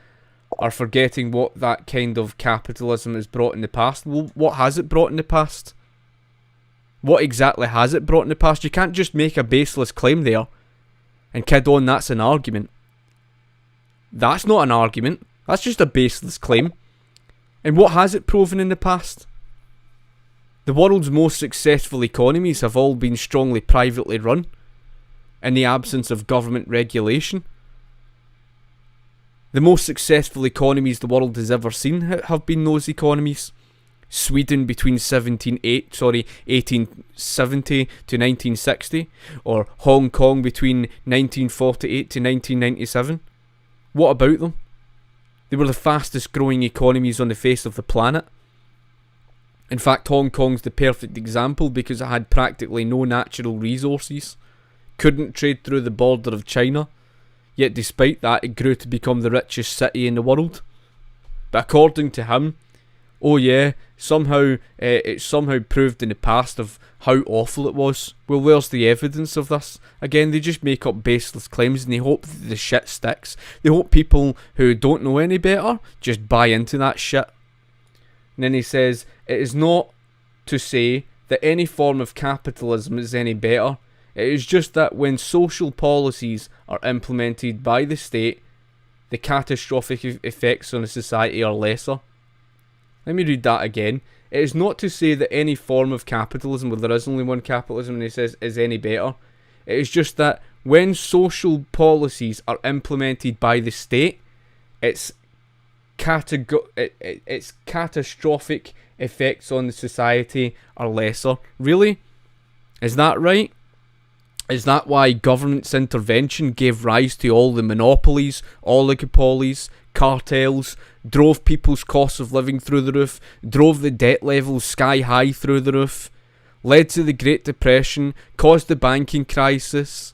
are forgetting what that kind of capitalism has brought in the past. Well, what has it brought in the past? What exactly has it brought in the past? You can't just make a baseless claim there and kid on that's an argument. That's not an argument. That's just a baseless claim. And what has it proven in the past? The world's most successful economies have all been strongly privately run, in the absence of government regulation. The most successful economies the world has ever seen have been those economies. Sweden between 1870 to 1960, or Hong Kong between 1948 to 1997. What about them? They were the fastest growing economies on the face of the planet. In fact, Hong Kong's the perfect example because it had practically no natural resources, couldn't trade through the border of China, yet despite that it grew to become the richest city in the world. But according to him, oh yeah, it's somehow proved in the past of how awful it was. Well, where's the evidence of this? Again, they just make up baseless claims and they hope that the shit sticks. They hope people who don't know any better just buy into that shit. And then he says, it is not to say that any form of capitalism is any better. It is just that when social policies are implemented by the state, the catastrophic effects on a society are lesser. Let me read that again. It is not to say that any form of capitalism, well, there is only one capitalism, and he says, is any better. It is just that when social policies are implemented by the state, its catastrophic effects on the society are lesser. Really? Is that right? Is that why government's intervention gave rise to all the monopolies, oligopolies, cartels, drove people's costs of living through the roof, drove the debt levels sky high through the roof, led to the Great Depression, caused the banking crisis?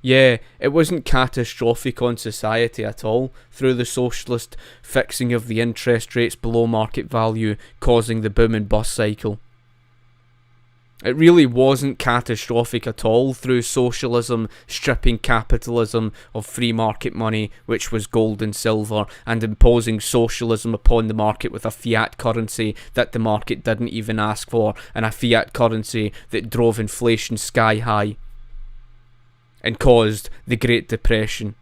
Yeah, it wasn't catastrophic on society at all through the socialist fixing of the interest rates below market value, causing the boom and bust cycle. It really wasn't catastrophic at all through socialism stripping capitalism of free market money, which was gold and silver, and imposing socialism upon the market with a fiat currency that the market didn't even ask for, and a fiat currency that drove inflation sky high and caused the Great Depression.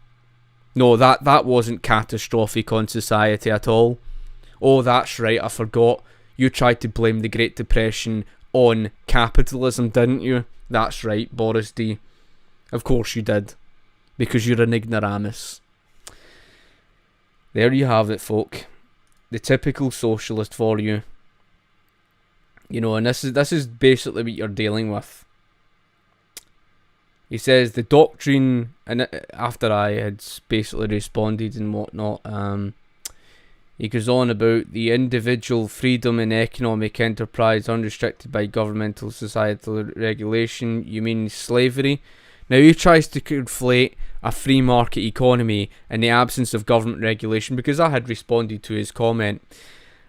No, that wasn't catastrophic on society at all. Oh, that's right, I forgot. You tried to blame the Great Depression on capitalism, didn't you? That's right, Boris D. Of course you did. Because you're an ignoramus. There you have it, folk. The typical socialist for you. You know, and this is basically what you're dealing with. He says the doctrine, and after I had basically responded and whatnot, he goes on about the individual freedom and economic enterprise unrestricted by governmental societal regulation. You mean slavery? Now he tries to conflate a free market economy in the absence of government regulation, because I had responded to his comment.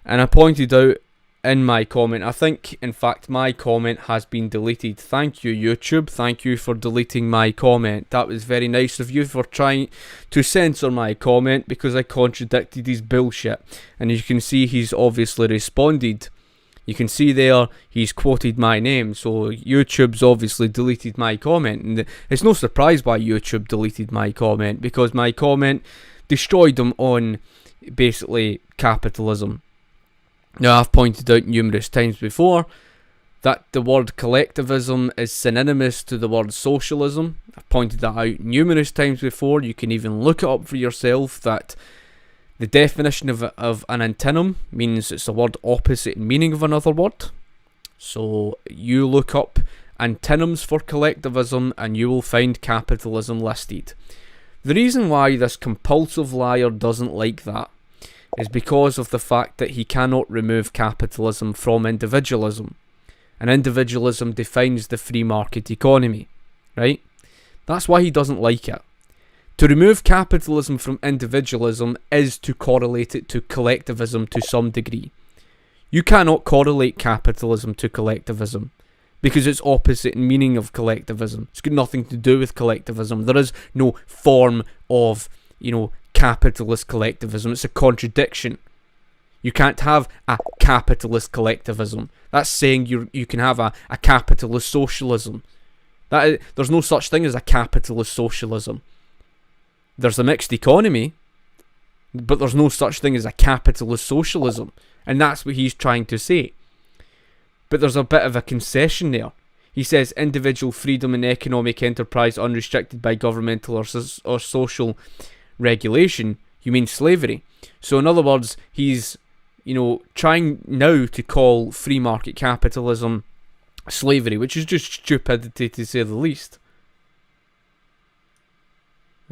And I pointed out in my comment, I think in fact my comment has been deleted. Thank you, YouTube. Thank you for deleting my comment. That was very nice of you for trying to censor my comment because I contradicted his bullshit. And as you can see, he's obviously responded. You can see there he's quoted my name, so YouTube's obviously deleted my comment. And it's no surprise why YouTube deleted my comment, because my comment destroyed them on basically capitalism. Now, I've pointed out numerous times before that the word collectivism is synonymous to the word socialism. I've pointed that out numerous times before. You can even look it up for yourself, that the definition of an antonym means it's a word opposite in meaning of another word. So you look up antonyms for collectivism and you will find capitalism listed. The reason why this compulsive liar doesn't like that is because of the fact that he cannot remove capitalism from individualism. And individualism defines the free market economy, right? That's why he doesn't like it. To remove capitalism from individualism is to correlate it to collectivism to some degree. You cannot correlate capitalism to collectivism because it's opposite in meaning of collectivism. It's got nothing to do with collectivism. There is no form of, capitalist collectivism. It's a contradiction. You can't have a capitalist collectivism. That's saying you can have a capitalist socialism. There's no such thing as a capitalist socialism. There's a mixed economy, but there's no such thing as a capitalist socialism. And that's what he's trying to say. But there's a bit of a concession there. He says individual freedom and economic enterprise unrestricted by governmental or social regulation. You mean slavery. So in other words, he's trying now to call free market capitalism slavery, which is just stupidity to say the least.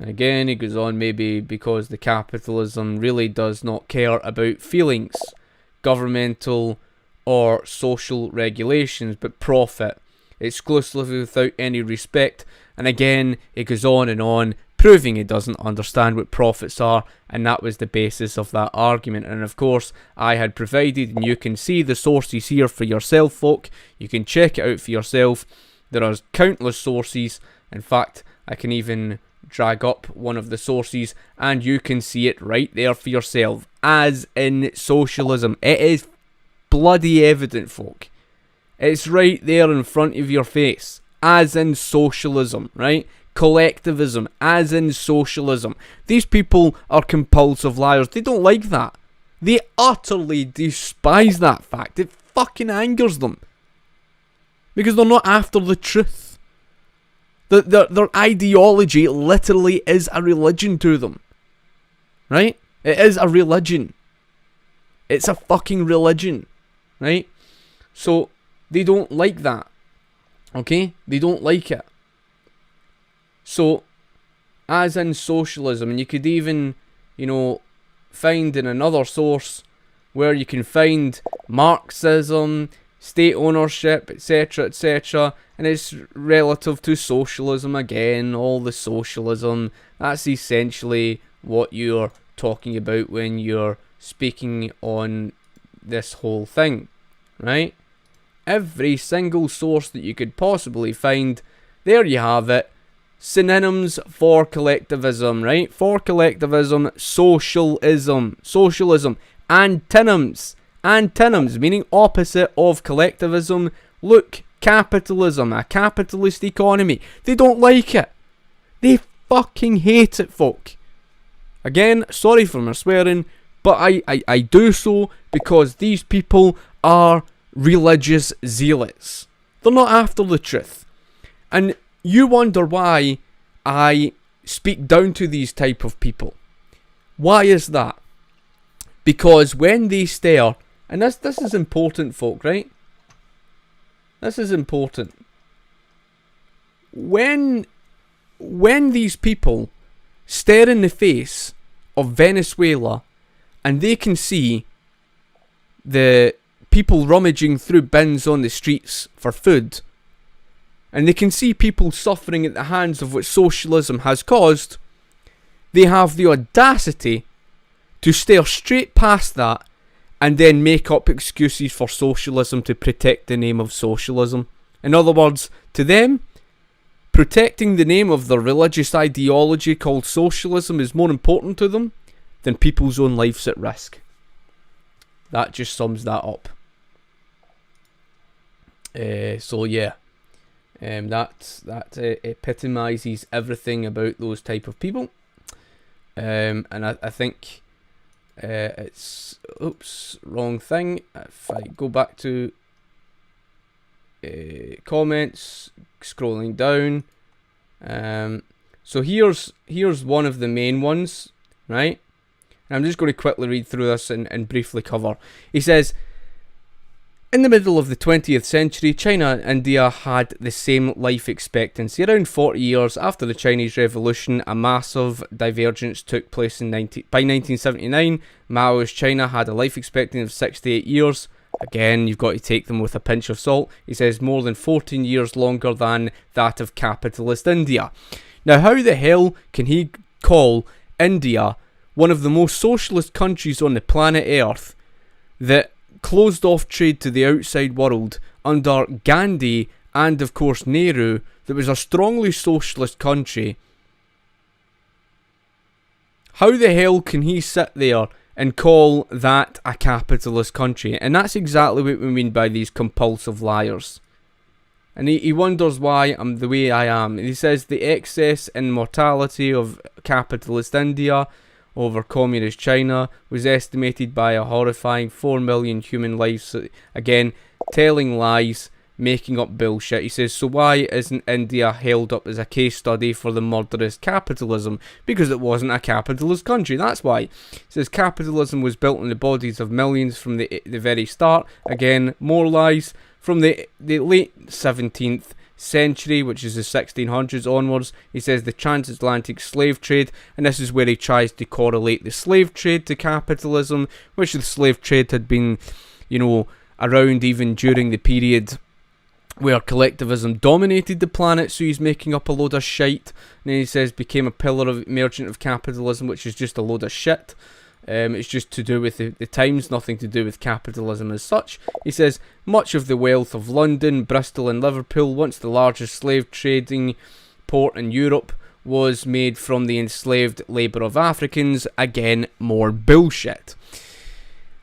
Again, he goes on, maybe because the capitalism really does not care about feelings, governmental or social regulations, but profit, exclusively without any respect. And again, it goes on, proving he doesn't understand what profits are, and that was the basis of that argument. And of course, I had provided, and you can see the sources here for yourself, folk. You can check it out for yourself. There are countless sources. In fact, I can even drag up one of the sources and you can see it right there for yourself, as in socialism. It is bloody evident, folk. It's right there in front of your face, as in socialism, right? Collectivism, as in socialism. These people are compulsive liars. They don't like that. They utterly despise that fact. It fucking angers them, because they're not after the truth. Their ideology literally is a religion to them. Right? It is a religion. It's a fucking religion. Right? So, they don't like that. Okay? They don't like it. So, as in socialism, and you could even, find in another source where you can find Marxism, state ownership, etc., etc., And it's relative to socialism again, all the socialism. That's essentially what you're talking about when you're speaking on this whole thing, right? Every single source that you could possibly find, there you have it. Synonyms for collectivism, right? For collectivism, socialism. Antonyms, meaning opposite of collectivism. Look, capitalism, a capitalist economy. They don't like it. They fucking hate it, folk. Again, sorry for my swearing, but I do so because these people are religious zealots. They're not after the truth. And you wonder why I speak down to these type of people. Why is that? Because when they stare, and this is important, folk, right? This is important. When these people stare in the face of Venezuela and they can see the people rummaging through bins on the streets for food, and they can see people suffering at the hands of what socialism has caused, they have the audacity to stare straight past that and then make up excuses for socialism to protect the name of socialism. In other words, to them, protecting the name of their religious ideology called socialism is more important to them than people's own lives at risk. That just sums that up. That epitomises everything about those type of people. And I think it's... Oops, wrong thing. If I go back to comments, scrolling down. So here's one of the main ones, right? And I'm just going to quickly read through this and briefly cover. He says, in the middle of the 20th century, China and India had the same life expectancy. Around 40 years after the Chinese Revolution, a massive divergence took place by 1979. Mao's China had a life expectancy of 68 years. Again, you've got to take them with a pinch of salt. He says more than 14 years longer than that of capitalist India. Now, how the hell can he call India one of the most socialist countries on the planet Earth that closed off trade to the outside world under Gandhi and of course Nehru, that was a strongly socialist country? How the hell can he sit there and call that a capitalist country? And that's exactly what we mean by these compulsive liars. And he wonders why I'm the way I am. He says the excess in mortality of capitalist India over communist China was estimated by a horrifying 4 million human lives. Again, telling lies, making up bullshit. He says, so why isn't India held up as a case study for the murderous capitalism? Because it wasn't a capitalist country, that's why. He says capitalism was built on the bodies of millions from the very start. Again, more lies. From the late 17th century, which is the 1600s onwards, he says the transatlantic slave trade, and this is where he tries to correlate the slave trade to capitalism, which the slave trade had been, around even during the period where collectivism dominated the planet, so he's making up a load of shite. And then he says became a pillar of emergent of capitalism, which is just a load of shit. It's just to do with the times, nothing to do with capitalism as such. He says, much of the wealth of London, Bristol and Liverpool, once the largest slave trading port in Europe, was made from the enslaved labour of Africans. Again, more bullshit.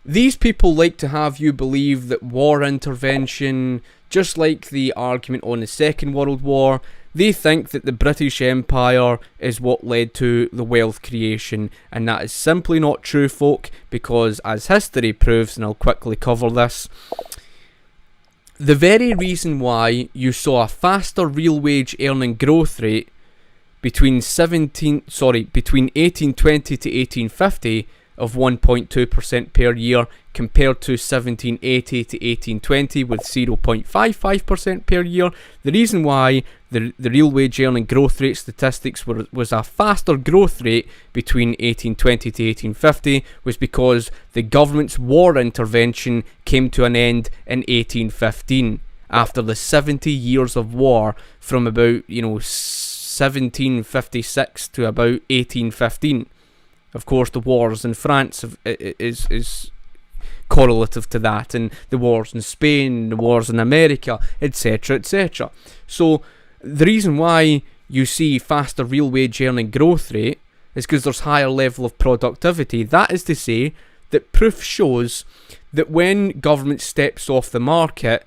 These people like to have you believe that war intervention, just like the argument on the Second World War, they think that the British Empire is what led to the wealth creation, and that is simply not true, folk, because as history proves, and I'll quickly cover this, the very reason why you saw a faster real wage earning growth rate between 1820 to 1850 of 1.2% per year compared to 1780 to 1820 with 0.55% per year. The reason why the real wage earning growth rate statistics was a faster growth rate between 1820 to 1850 was because the government's war intervention came to an end in 1815. after the 70 years of war from about 1756 to about 1815. Of course, the wars in France is correlative to that, and the wars in Spain, the wars in America, etc., etc. So the reason why you see faster real wage earning growth rate is because there's higher level of productivity. That is to say that proof shows that when government steps off the market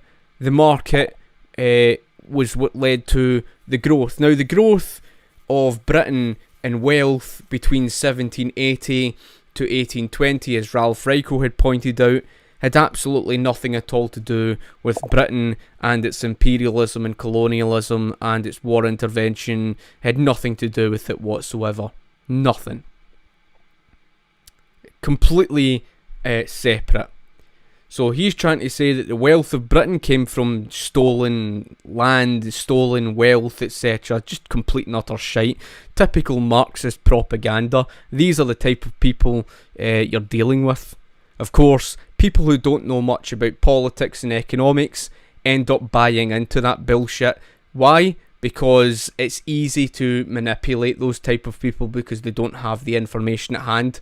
was what led to the growth. Now, the growth of Britain in wealth between 1780 to 1820, as Ralph Raico had pointed out, had absolutely nothing at all to do with Britain and its imperialism and colonialism and its war intervention. Had nothing to do with it whatsoever. Nothing. Completely separate. So he's trying to say that the wealth of Britain came from stolen land, stolen wealth, etc. Just complete and utter shite. Typical Marxist propaganda. These are the type of people you're dealing with. Of course, people who don't know much about politics and economics end up buying into that bullshit. Why? Because it's easy to manipulate those type of people because they don't have the information at hand.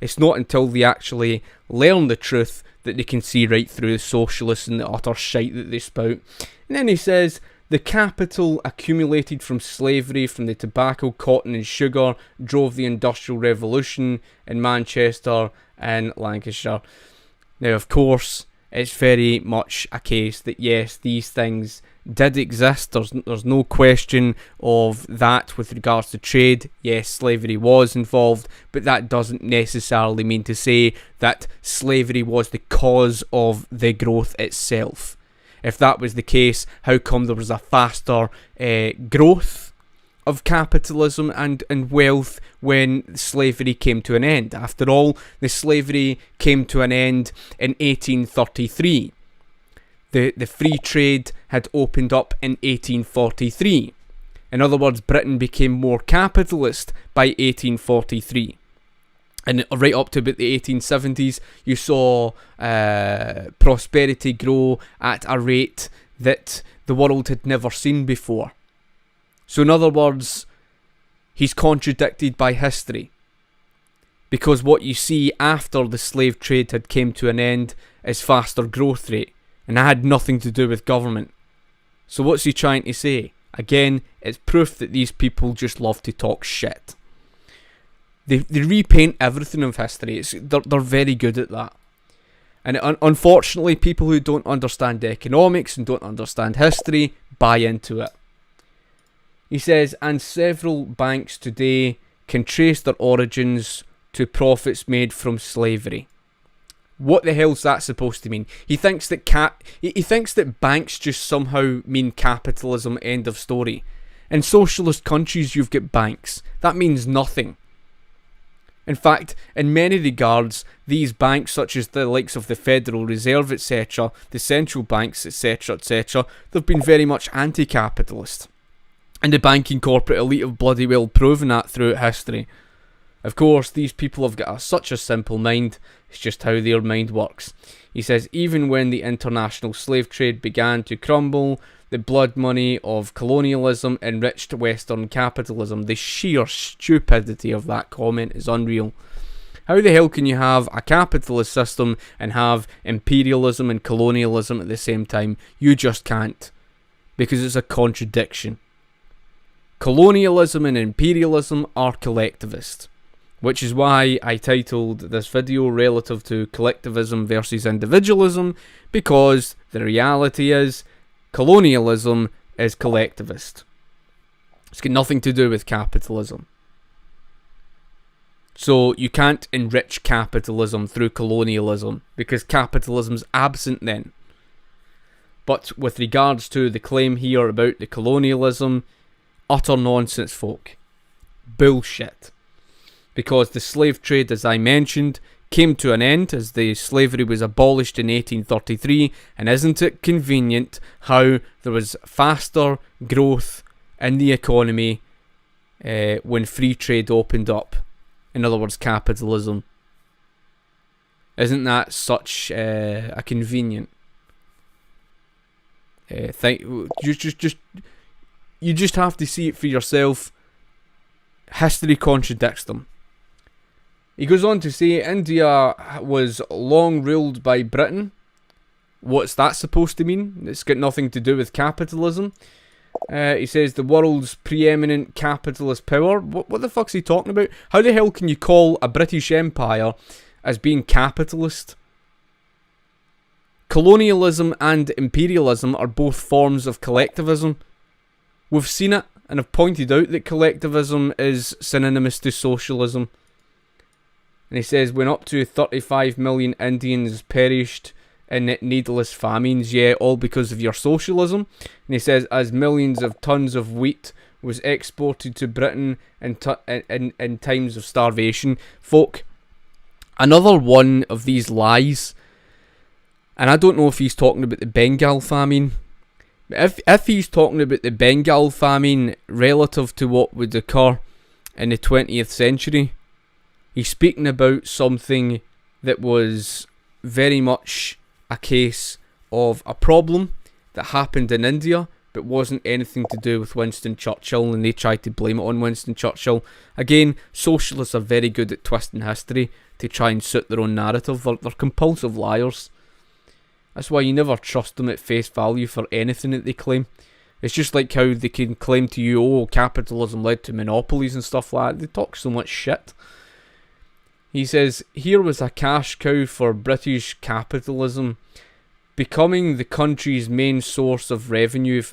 It's not until they actually learn the truth that they can see right through the socialists and the utter shite that they spout. And then he says, the capital accumulated from slavery, from the tobacco, cotton and sugar, drove the Industrial Revolution in Manchester and Lancashire. Now, of course, it's very much a case that yes, these things did exist. There's no question of that with regards to trade. Yes, slavery was involved, but that doesn't necessarily mean to say that slavery was the cause of the growth itself. If that was the case, how come there was a faster growth of capitalism and wealth when slavery came to an end? After all, the slavery came to an end in 1833. The free trade had opened up in 1843. In other words, Britain became more capitalist by 1843. And right up to about the 1870s, you saw prosperity grow at a rate that the world had never seen before. So in other words, he's contradicted by history. Because what you see after the slave trade had came to an end is faster growth rate. And that had nothing to do with government. So what's he trying to say? Again, it's proof that these people just love to talk shit. They repaint everything of history. They're very good at that. And unfortunately, people who don't understand economics and don't understand history buy into it. He says, and several banks today can trace their origins to profits made from slavery. What the hell's that supposed to mean? He thinks that banks just somehow mean capitalism, end of story. In socialist countries, you've got banks. That means nothing. In fact, in many regards, these banks, such as the likes of the Federal Reserve, etc., the central banks, etc., etc., they've been very much anti-capitalist. And the banking corporate elite have bloody well proven that throughout history. Of course, these people have got such a simple mind. It's just how their mind works. He says, even when the international slave trade began to crumble, the blood money of colonialism enriched Western capitalism. The sheer stupidity of that comment is unreal. How the hell can you have a capitalist system and have imperialism and colonialism at the same time? You just can't. Because it's a contradiction. Colonialism and imperialism are collectivist. Which is why I titled this video relative to collectivism versus individualism, because the reality is colonialism is collectivist. It's got nothing to do with capitalism. So you can't enrich capitalism through colonialism, because capitalism's absent then. But with regards to the claim here about the colonialism, utter nonsense, folk. Bullshit. Because the slave trade, as I mentioned, came to an end as the slavery was abolished in 1833, and isn't it convenient how there was faster growth in the economy when free trade opened up? In other words, capitalism. Isn't that such a convenient? You just have to see it for yourself. History contradicts them. He goes on to say India was long ruled by Britain. What's that supposed to mean? It's got nothing to do with capitalism. He says the world's preeminent capitalist power. What the fuck's he talking about? How the hell can you call a British Empire as being capitalist? Colonialism and imperialism are both forms of collectivism. We've seen it and have pointed out that collectivism is synonymous to socialism. And he says when up to 35 million Indians perished in needless famines, all because of your socialism. And he says as millions of tons of wheat was exported to Britain in times of starvation. Folk, another one of these lies, and I don't know if he's talking about the Bengal famine. If he's talking about the Bengal famine relative to what would occur in the 20th century, he's speaking about something that was very much a case of a problem that happened in India but wasn't anything to do with Winston Churchill, and they tried to blame it on Winston Churchill. Again, socialists are very good at twisting history to try and suit their own narrative. They're compulsive liars. That's why you never trust them at face value for anything that they claim. It's just like how they can claim to you, oh, capitalism led to monopolies and stuff like that. They talk so much shit. He says, here was a cash cow for British capitalism, becoming the country's main source of revenue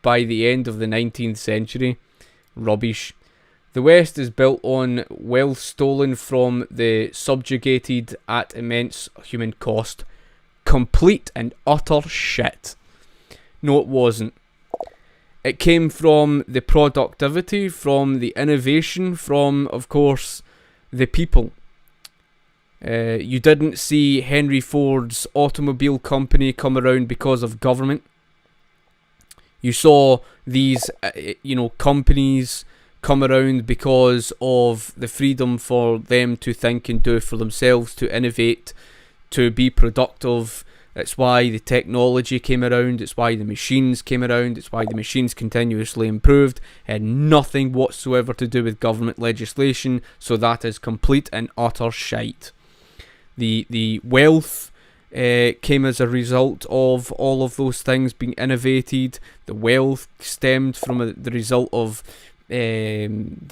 by the end of the 19th century. Rubbish. The West is built on wealth stolen from the subjugated at immense human cost. Complete and utter shit. No, it wasn't. It came from the productivity, from the innovation, from, of course, the people. You didn't see Henry Ford's automobile company come around because of government. You saw these, companies come around because of the freedom for them to think and do for themselves, to innovate, to be productive. It's why the technology came around, it's why the machines came around, it's why the machines continuously improved. It had nothing whatsoever to do with government legislation, so that is complete and utter shite. The wealth came as a result of all of those things being innovated. The wealth stemmed from the result of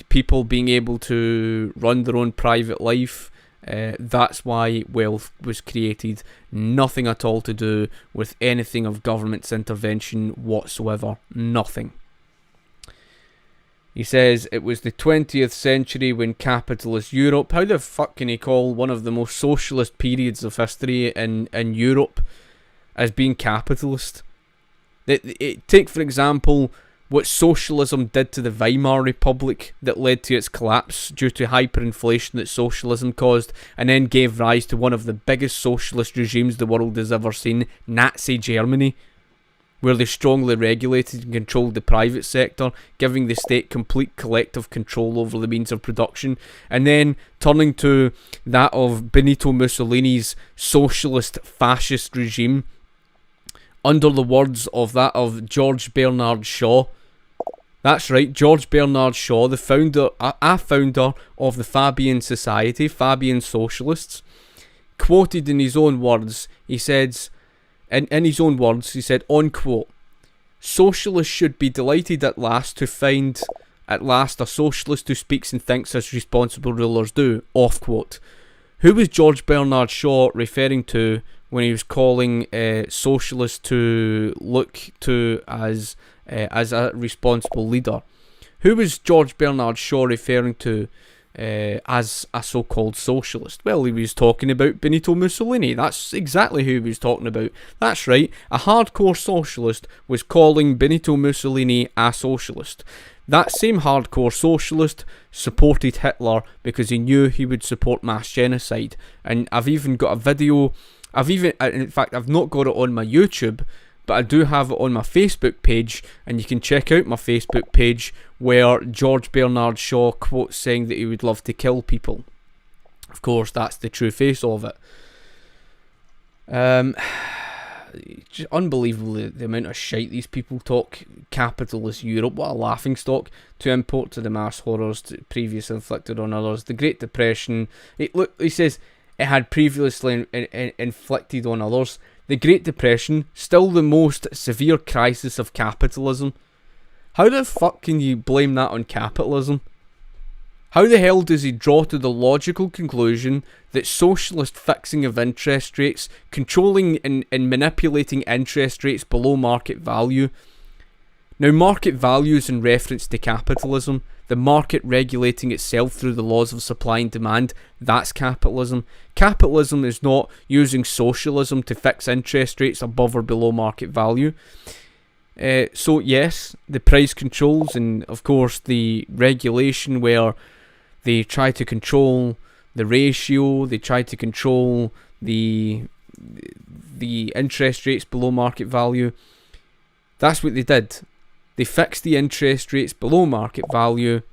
people being able to run their own private life. That's why wealth was created. Nothing at all to do with anything of government's intervention whatsoever. Nothing. He says it was the 20th century when capitalist Europe... How the fuck can he call one of the most socialist periods of history in Europe as being capitalist? Take, for example, what socialism did to the Weimar Republic that led to its collapse due to hyperinflation that socialism caused, and then gave rise to one of the biggest socialist regimes the world has ever seen, Nazi Germany, where they strongly regulated and controlled the private sector, giving the state complete collective control over the means of production, and then turning to that of Benito Mussolini's socialist fascist regime, under the words of that of George Bernard Shaw. That's right, George Bernard Shaw, the founder of the Fabian Society, Fabian Socialists, quoted in his own words, he says, in his own words, he said, unquote, socialists should be delighted at last to find at last a socialist who speaks and thinks as responsible rulers do, off quote. Who was George Bernard Shaw referring to when he was calling socialists to look to as a responsible leader? Who was George Bernard Shaw referring to as a so-called socialist? Well, he was talking about Benito Mussolini. That's exactly who he was talking about. That's right, a hardcore socialist was calling Benito Mussolini a socialist. That same hardcore socialist supported Hitler because he knew he would support mass genocide. And I've even got a video, in fact, I've not got it on my YouTube, but I do have it on my Facebook page, and you can check out my Facebook page where George Bernard Shaw quotes saying that he would love to kill people. Of course, that's the true face of it. just unbelievable the amount of shite these people talk. Capitalist Europe, what a laughingstock to import to the mass horrors previously inflicted on others. The Great Depression, he says it had previously inflicted on others. The Great Depression, still the most severe crisis of capitalism. How the fuck can you blame that on capitalism? How the hell does he draw to the logical conclusion that socialist fixing of interest rates, controlling and manipulating interest rates below market value? Now, market value is in reference to capitalism. The market regulating itself through the laws of supply and demand, that's capitalism. Capitalism is not using socialism to fix interest rates above or below market value. So yes, the price controls and of course the regulation where they try to control the ratio, they try to control the interest rates below market value. That's what they did. They fixed the interest rates below market value,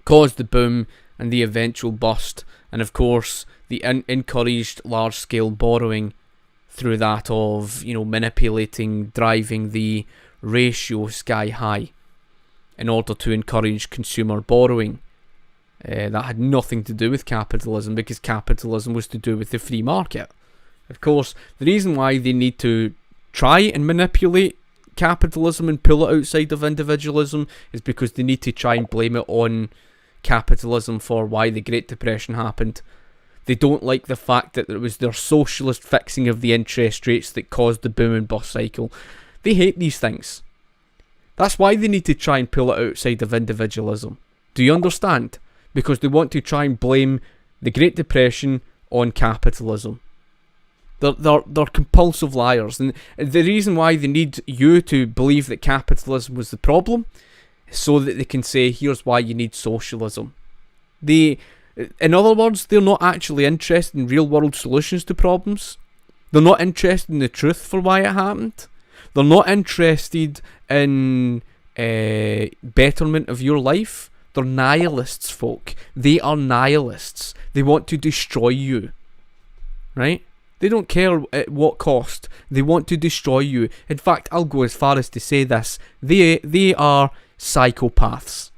caused the boom and the eventual bust, and of course they encouraged large-scale borrowing through that of, manipulating, driving the ratio sky high in order to encourage consumer borrowing. That had nothing to do with capitalism, because capitalism was to do with the free market. Of course, the reason why they need to try and manipulate capitalism and pull it outside of individualism is because they need to try and blame it on capitalism for why the Great Depression happened. They don't like the fact that it was their socialist fixing of the interest rates that caused the boom and bust cycle. They hate these things. That's why they need to try and pull it outside of individualism. Do you understand? Because they want to try and blame the Great Depression on capitalism. They're compulsive liars, and the reason why they need you to believe that capitalism was the problem is so that they can say, here's why you need socialism. In other words, they're not actually interested in real world solutions to problems. They're not interested in the truth for why it happened. They're not interested in betterment of your life. They're nihilists, folk. They are nihilists. They want to destroy you. Right? They don't care at what cost. They want to destroy you. In fact, I'll go as far as to say this. They are psychopaths.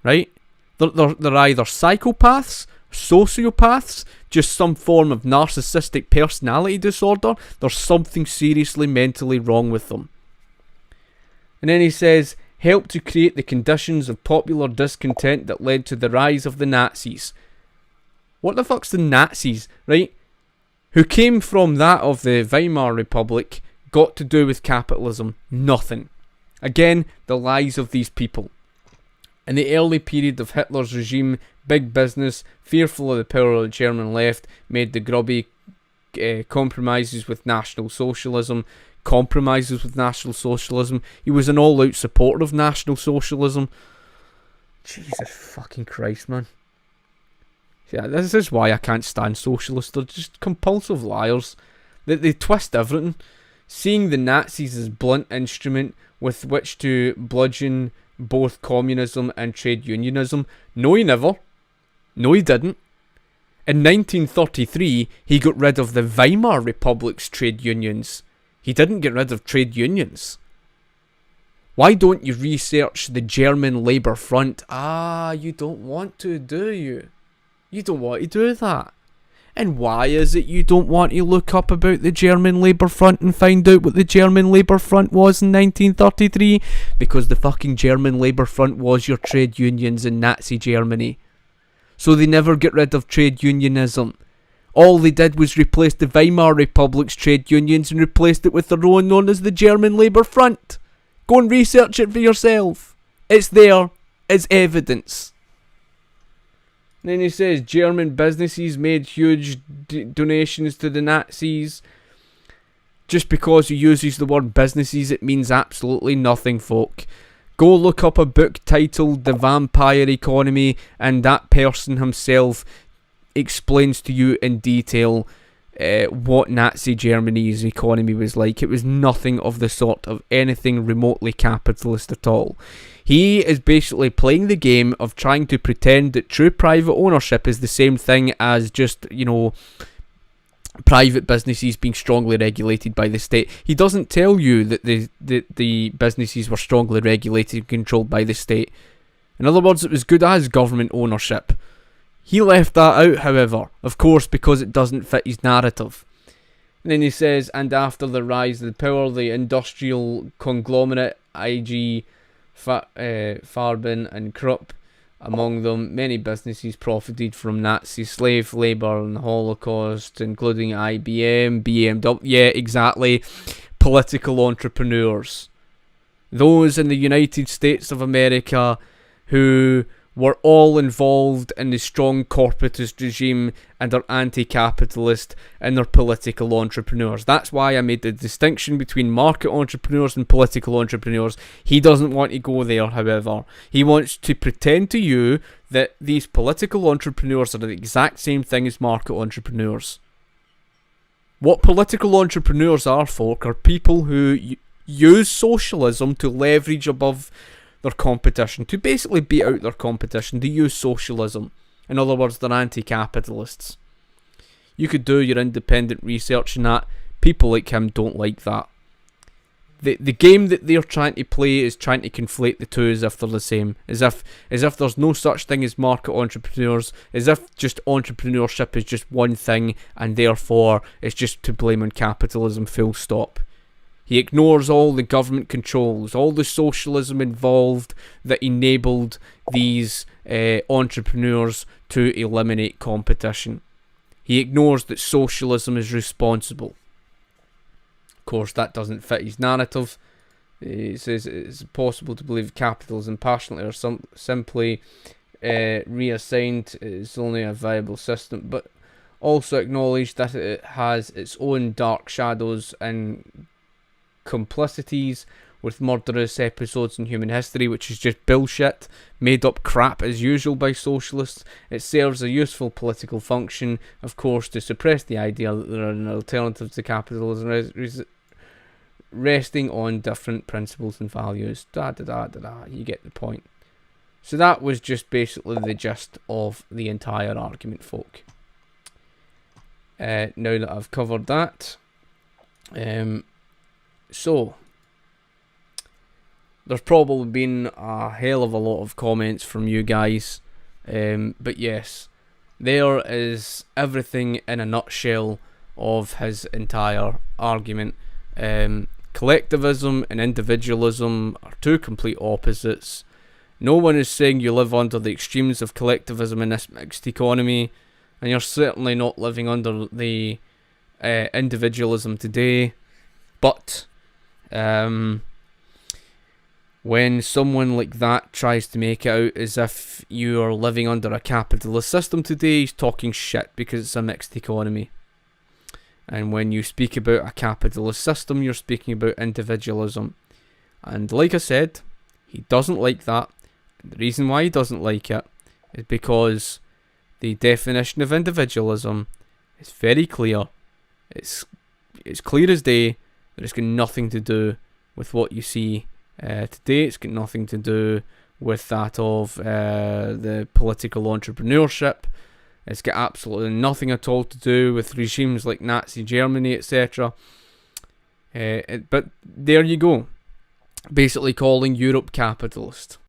Right? They're either psychopaths, sociopaths, just some form of narcissistic personality disorder. There's something seriously mentally wrong with them. And then he says, helped to create the conditions of popular discontent that led to the rise of the Nazis. What the fuck's the Nazis, right? Who came from that of the Weimar Republic, got to do with capitalism? Nothing. Again, the lies of these people. In the early period of Hitler's regime, big business, fearful of the power of the German left, made the grubby compromises with National Socialism. He was an all-out supporter of National Socialism. Jesus fucking Christ, man. Yeah, this is why I can't stand socialists. They're just compulsive liars. They twist everything. Seeing the Nazis as blunt instrument with which to bludgeon both communism and trade unionism. No, he never. No, he didn't. In 1933, he got rid of the Weimar Republic's trade unions. He didn't get rid of trade unions. Why don't you research the German Labour Front? You don't want to, do you? You don't want to do that. And why is it you don't want to look up about the German Labour Front and find out what the German Labour Front was in 1933? Because the fucking German Labour Front was your trade unions in Nazi Germany. So they never get rid of trade unionism. All they did was replace the Weimar Republic's trade unions and replaced it with their own, known as the German Labour Front. Go and research it for yourself. It's there. It's evidence. And then he says German businesses made huge donations to the Nazis. Just because he uses the word businesses, it means absolutely nothing, folk. Go look up a book titled The Vampire Economy, and that person himself explains to you in detail what Nazi Germany's economy was like. It was nothing of the sort of anything remotely capitalist at all. He is basically playing the game of trying to pretend that true private ownership is the same thing as just, private businesses being strongly regulated by the state. He doesn't tell you that the businesses were strongly regulated and controlled by the state. In other words, it was good as government ownership. He left that out, however, of course, because it doesn't fit his narrative. And then he says, and after the rise of the power, the industrial conglomerate, IG, Farben and Krupp, among them, many businesses profited from Nazi slave labour and the Holocaust, including IBM, BMW, yeah, exactly, political entrepreneurs. Those in the United States of America who were all involved in the strong corporatist regime and are anti-capitalist and they're political entrepreneurs. That's why I made the distinction between market entrepreneurs and political entrepreneurs. He doesn't want to go there, however. He wants to pretend to you that these political entrepreneurs are the exact same thing as market entrepreneurs. What political entrepreneurs are, folk, are people who use socialism to leverage above their competition, to basically beat out their competition. They use socialism. In other words, they're anti-capitalists. You could do your independent research on that. People like him don't like that. The game that they're trying to play is trying to conflate the two as if they're the same. As if there's no such thing as market entrepreneurs. As if just entrepreneurship is just one thing and therefore it's just to blame on capitalism, full stop. He ignores all the government controls, all the socialism involved that enabled these entrepreneurs to eliminate competition. He ignores that socialism is responsible. Of course, that doesn't fit his narrative. He says it's possible to believe capitalism passionately or simply reassigned is only a viable system, but also acknowledge that it has its own dark shadows and complicities with murderous episodes in human history, which is just bullshit, made up crap as usual by socialists. It serves a useful political function, of course, to suppress the idea that there are an alternative to capitalism resting on different principles and values. You get the point. So that was just basically the gist of the entire argument, folk. Now that I've covered that, so, there's probably been a hell of a lot of comments from you guys, but yes, there is everything in a nutshell of his entire argument. Collectivism and individualism are two complete opposites. No one is saying you live under the extremes of collectivism in this mixed economy, and you're certainly not living under the individualism today, but when someone like that tries to make it out as if you are living under a capitalist system today, he's talking shit because it's a mixed economy. And when you speak about a capitalist system, you're speaking about individualism. And like I said, he doesn't like that. And the reason why he doesn't like it is because the definition of individualism is very clear. It's clear as day. It's got nothing to do with what you see today. It's got nothing to do with that of the political entrepreneurship. It's got absolutely nothing at all to do with regimes like Nazi Germany, etc. But there you go. Basically calling Europe capitalist.